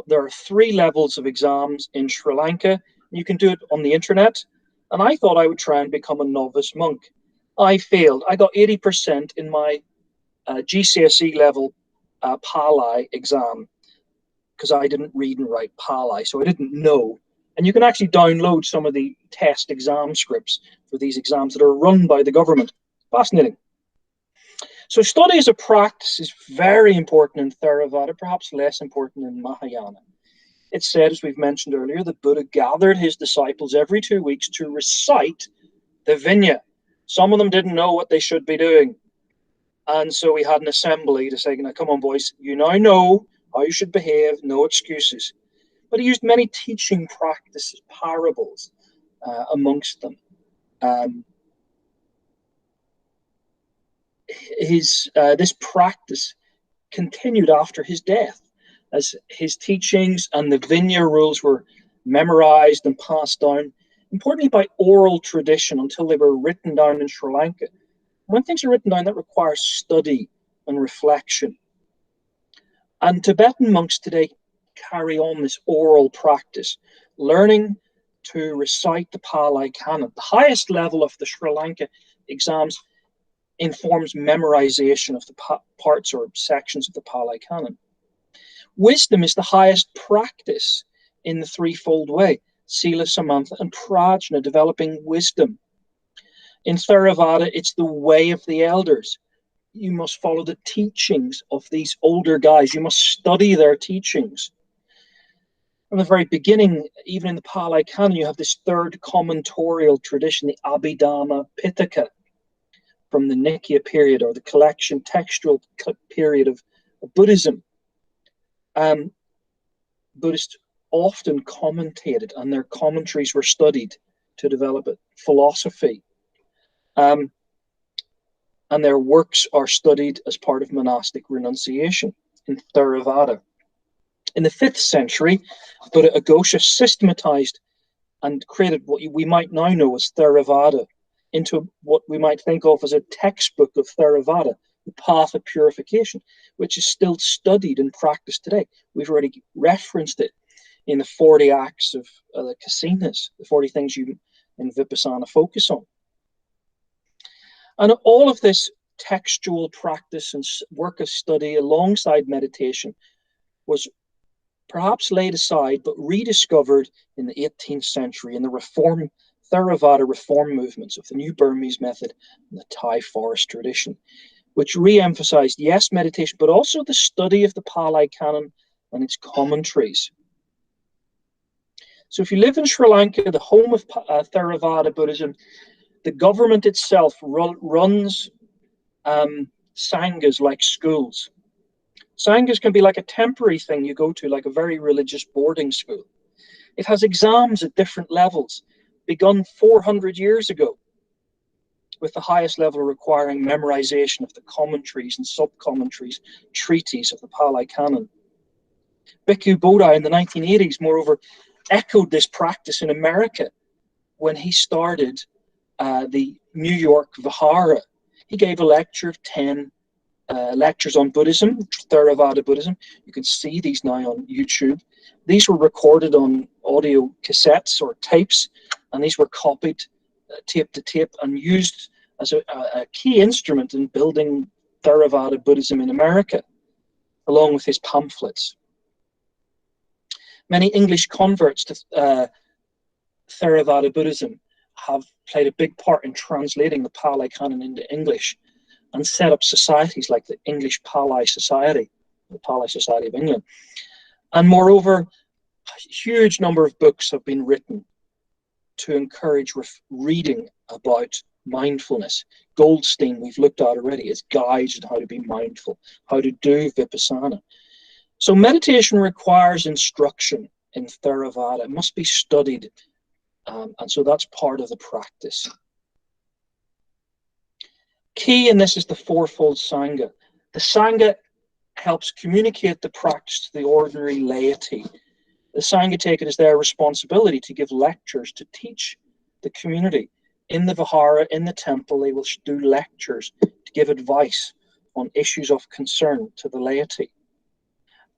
A: There are 3 levels of exams in Sri Lanka. You can do it on the internet. And I thought I would try and become a novice monk. I failed. I got 80% in my GCSE level Pali exam because I didn't read and write Pali, so I didn't know. And you can actually download some of the test exam scripts for these exams that are run by the government. Fascinating. So study as a practice is very important in Theravada, perhaps less important in Mahayana. It's said, as we've mentioned earlier, that Buddha gathered his disciples every 2 weeks to recite the Vinaya. Some of them didn't know what they should be doing. And so we had an assembly to say, now, come on, boys, you now know how you should behave, no excuses. But he used many teaching practices, parables amongst them. This practice continued after his death, as his teachings and the Vinaya rules were memorized and passed down, importantly by oral tradition, until they were written down in Sri Lanka. When things are written down, that requires study and reflection. And Tibetan monks today carry on this oral practice, learning to recite the Pali Canon. The highest level of the Sri Lanka exams informs memorization of the parts or sections of the Pali Canon. Wisdom is the highest practice in the threefold way, Sila, Samatha, and Prajna, developing wisdom. In Theravada, it's the way of the elders. You must follow the teachings of these older guys. You must study their teachings. From the very beginning, even in the Pali Canon, you have this third commentorial tradition, the Abhidhamma Pitaka, from the Nikaya period, or the collection textual period of Buddhism. Buddhists often commentated, and their commentaries were studied to develop a philosophy. And their works are studied as part of monastic renunciation in Theravada. In the 5th century, Buddha Aghosha systematized and created what we might now know as Theravada into what we might think of as a textbook of Theravada, the path of purification, which is still studied and practiced today. We've already referenced it in the 40 acts of the Kasinas, the 40 things you in Vipassana focus on. And all of this textual practice and work of study alongside meditation was perhaps laid aside but rediscovered in the 18th century in the Theravada reform movements of the New Burmese method and the Thai forest tradition, which re-emphasized, yes, meditation, but also the study of the Pali Canon and its commentaries. So if you live in Sri Lanka, the home of Theravada Buddhism, the government itself runs Sanghas like schools. Sanghas can be like a temporary thing you go to, like a very religious boarding school. It has exams at different levels, begun 400 years ago, with the highest level requiring memorization of the commentaries and sub-commentaries, treaties of the Pali Canon. Bhikkhu Bodhi in the 1980s, moreover, echoed this practice in America when he started the New York Vihara. He gave a lecture of 10 lectures on Buddhism, Theravada Buddhism. You can see these now on YouTube. These were recorded on audio cassettes or tapes, and these were copied tape to tape and used as a key instrument in building Theravada Buddhism in America, along with his pamphlets. Many English converts to Theravada Buddhism have played a big part in translating the Pali Canon into English and set up societies like the English Pali Society, the Pali Society of England. And moreover, a huge number of books have been written to encourage reading about mindfulness. Goldstein, we've looked at already, is guides on how to be mindful, how to do vipassana. So meditation requires instruction in Theravada. It must be studied. And so that's part of the practice. Key in this is the fourfold Sangha. The Sangha helps communicate the practice to the ordinary laity. The Sangha take it as their responsibility to give lectures, to teach the community. In the Vihara, in the temple, they will do lectures to give advice on issues of concern to the laity.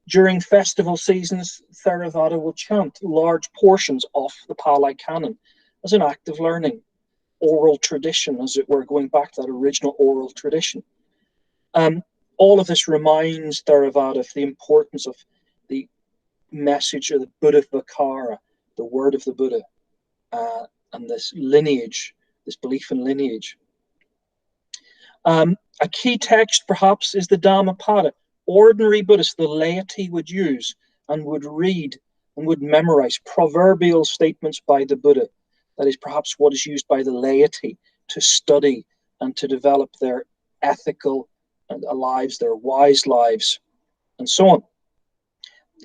A: During festival seasons, Theravada will chant large portions of the Pali Canon as an act of learning, oral tradition, as it were, going back to that original oral tradition. All of this reminds Theravada of the importance of the message of the Buddha Vakara, the word of the Buddha, and this lineage, this belief in lineage. A key text, perhaps, is the Dhammapada. Ordinary Buddhists, the laity, would use and would read and would memorize proverbial statements by the Buddha. That is perhaps what is used by the laity to study and to develop their ethical lives, their wise lives, and so on.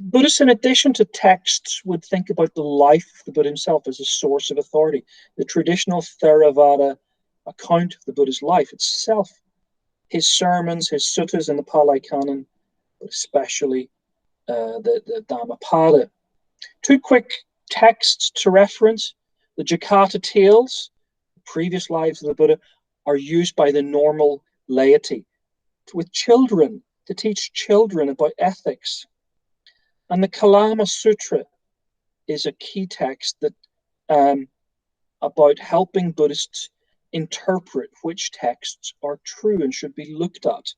A: Buddhists, in addition to texts, would think about the life of the Buddha himself as a source of authority. The traditional Theravada account of the Buddha's life itself, his sermons, his suttas in the Pali Canon, but especially the Dhammapada. Two quick texts to reference. The Jataka tales, the previous lives of the Buddha, are used by the normal laity with children, to teach children about ethics. And the Kalama Sutra is a key text that about helping Buddhists interpret which texts are true and should be looked at.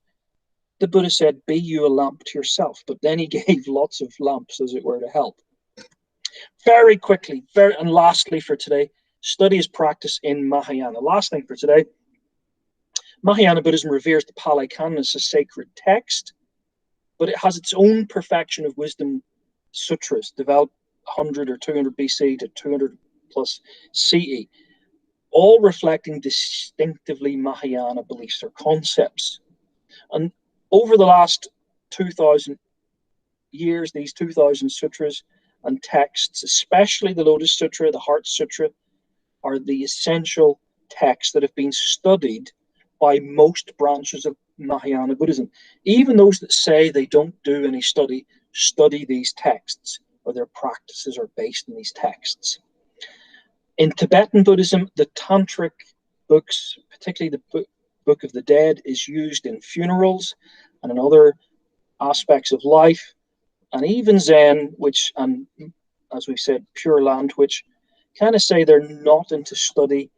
A: The Buddha said, "Be you a lamp to yourself," but then he gave lots of lamps, as it were, to help. Very quickly, and lastly for today, study is practice in Mahayana. Last thing for today, Mahayana Buddhism reveres the Pali Canon as a sacred text, but it has its own perfection of wisdom sutras, developed 100 or 200 BC to 200 plus CE, all reflecting distinctively Mahayana beliefs or concepts. And over the last 2,000 years, these 2,000 sutras and texts, especially the Lotus Sutra, the Heart Sutra, are the essential texts that have been studied by most branches of Mahayana Buddhism. Even those that say they don't do any study these texts, or their practices are based on these texts. In Tibetan Buddhism, the tantric books, particularly the Book of the Dead, is used in funerals and in other aspects of life. And even Zen, which, and as we've said, Pure Land, which kind of say they're not into study,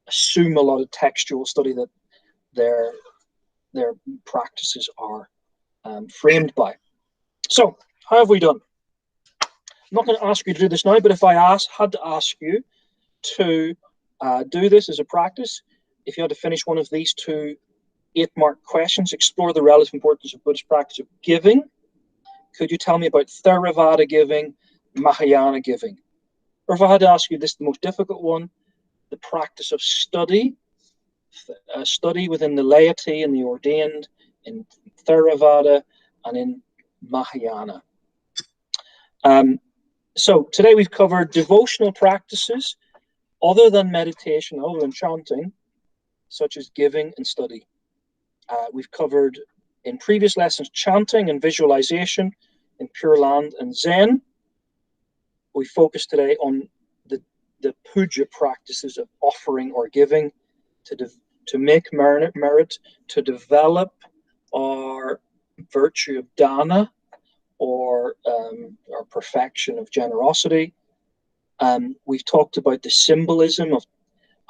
A: assume a lot of textual study that their practices are framed by. So, how have we done? I'm not going to ask you to do this now, but if I had to ask you to do this as a practice, if you had to finish one of these two 8-mark questions, explore the relative importance of Buddhist practice of giving. Could you tell me about Theravada giving, Mahayana giving? Or if I had to ask you this, the most difficult one, the practice of study, study within the laity and the ordained, in Theravada and in Mahayana. So today we've covered devotional practices other than meditation, other than chanting, such as giving and study. We've covered in previous lessons chanting and visualization in Pure Land and Zen. We focus today on the puja practices of offering or giving to make merit, to develop our virtue of dana, or our perfection of generosity. We've talked about the symbolism of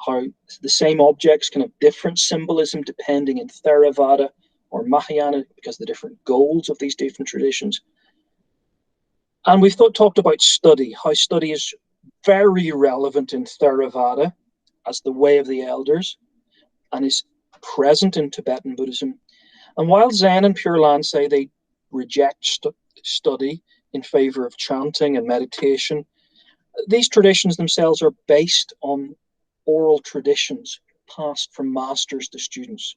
A: how the same objects can have different symbolism depending in Theravada or Mahayana, because of the different goals of these different traditions. And we've talked about study, how study is very relevant in Theravada as the way of the elders, and is present in Tibetan Buddhism. And while Zen and Pure Land say they reject study in favor of chanting and meditation, these traditions themselves are based on oral traditions passed from masters to students,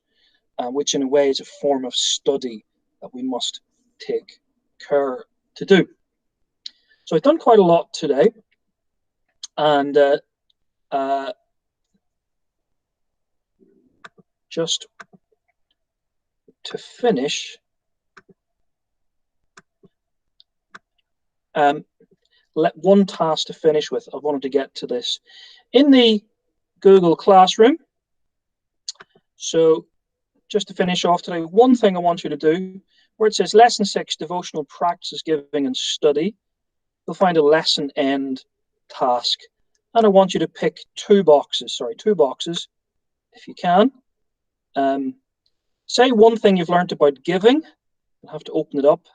A: which in a way is a form of study that we must take care to do. So I've done quite a lot today, and just to finish, one task to finish with. I wanted to get to this in the Google Classroom. So just to finish off today, one thing I want you to do, where it says Lesson 6, Devotional Practices, Giving and Study, you'll find a lesson end task. And I want you to pick two boxes, if you can. Say one thing you've learned about giving. You'll have to open it up.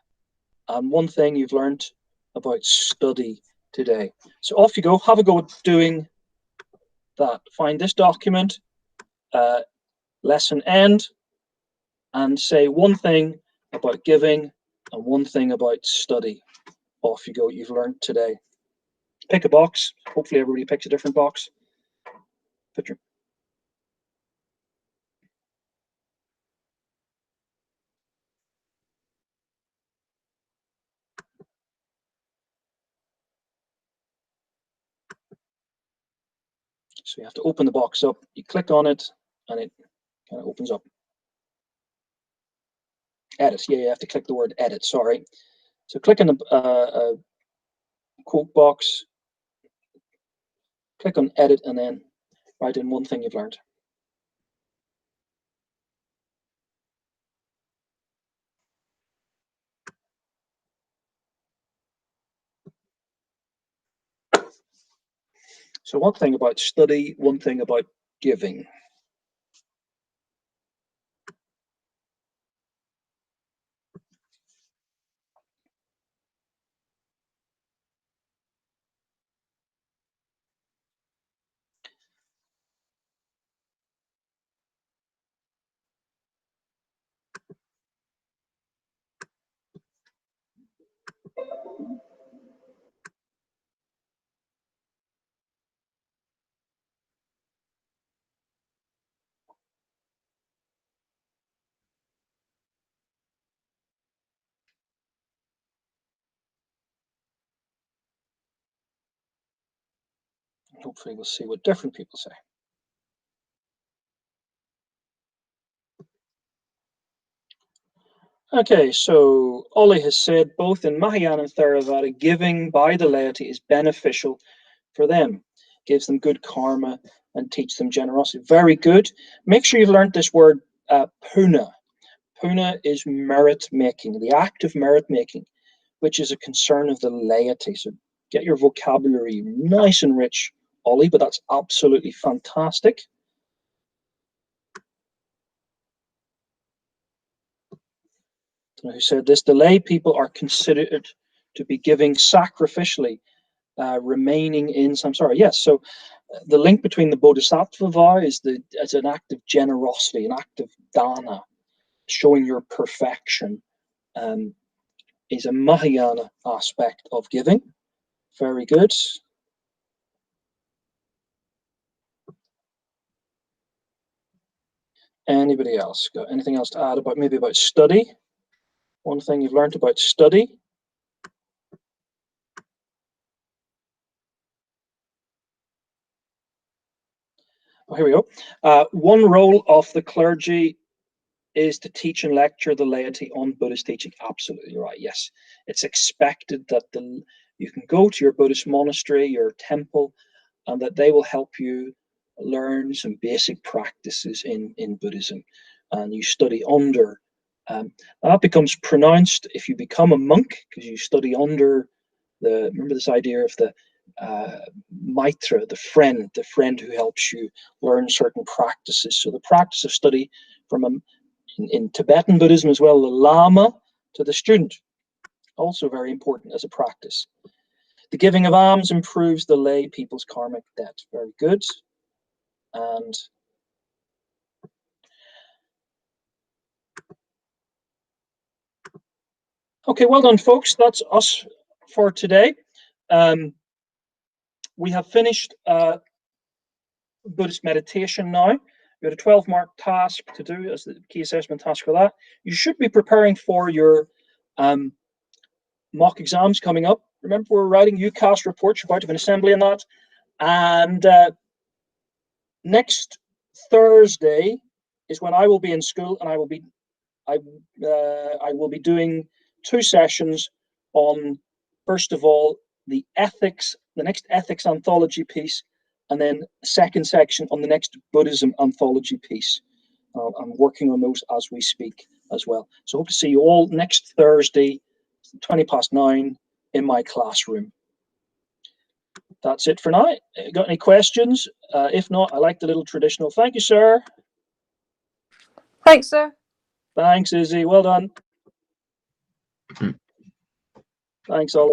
A: And one thing you've learned about study today. So off you go. Have a go at doing that. Find this document, lesson end, and say one thing about giving and one thing about study. Off you go. You've learned today. Pick a box. Hopefully everybody picks a different box. Put your So you have to open the box up. You click on it, and it kind of opens up. Edit. Yeah, you have to click the word edit. Sorry. So click on the quote box. Click on edit, and then write in one thing you've learned. So one thing about study, one thing about giving. Hopefully we'll see what different people say. Okay, so Ollie has said both in Mahayana and Theravada, giving by the laity is beneficial for them, gives them good karma and teach them generosity. Very good. Make sure you've learned this word puna. Puna is merit making, the act of merit making, which is a concern of the laity. So get your vocabulary nice and rich, Ollie, but that's absolutely fantastic. Who said this? The lay people are considered to be giving sacrificially, remaining in samsara. Yes, so the link between the bodhisattva vow is as an act of generosity, an act of dana, showing your perfection, is a Mahayana aspect of giving. Very good. Anybody else got anything else to add about maybe about study? One thing you've learned about study? Oh, here we go. One role of the clergy is to teach and lecture the laity on Buddhist teaching. Absolutely right. Yes, it's expected that you can go to your Buddhist monastery, your temple, and that they will help you learn some basic practices in Buddhism, and you study under. That becomes pronounced if you become a monk, because you study under remember this idea of the Maitra, the friend who helps you learn certain practices. So the practice of study from in Tibetan Buddhism as well, the Lama to the student, also very important as a practice. The giving of alms improves the lay people's karmic debt. Very good. And okay, well done, folks. That's us for today. We have finished Buddhist meditation now. We had a 12-mark task to do as the key assessment task for that. You should be preparing for your mock exams coming up. Remember, we're writing UCAS reports, you're about to have an assembly on that. And next Thursday is when I will be in school, and I will be doing 2 sessions on, first of all, the next ethics anthology piece, and then second section on the next Buddhism anthology piece. I'm working on those as we speak as well. So hope to see you all next Thursday, 9:20 in my classroom. That's it for now. Got any questions? If not, I like the little traditional. Thank you, sir.
D: Thanks, sir.
A: Thanks, Izzy. Well done. Thanks, Ollie.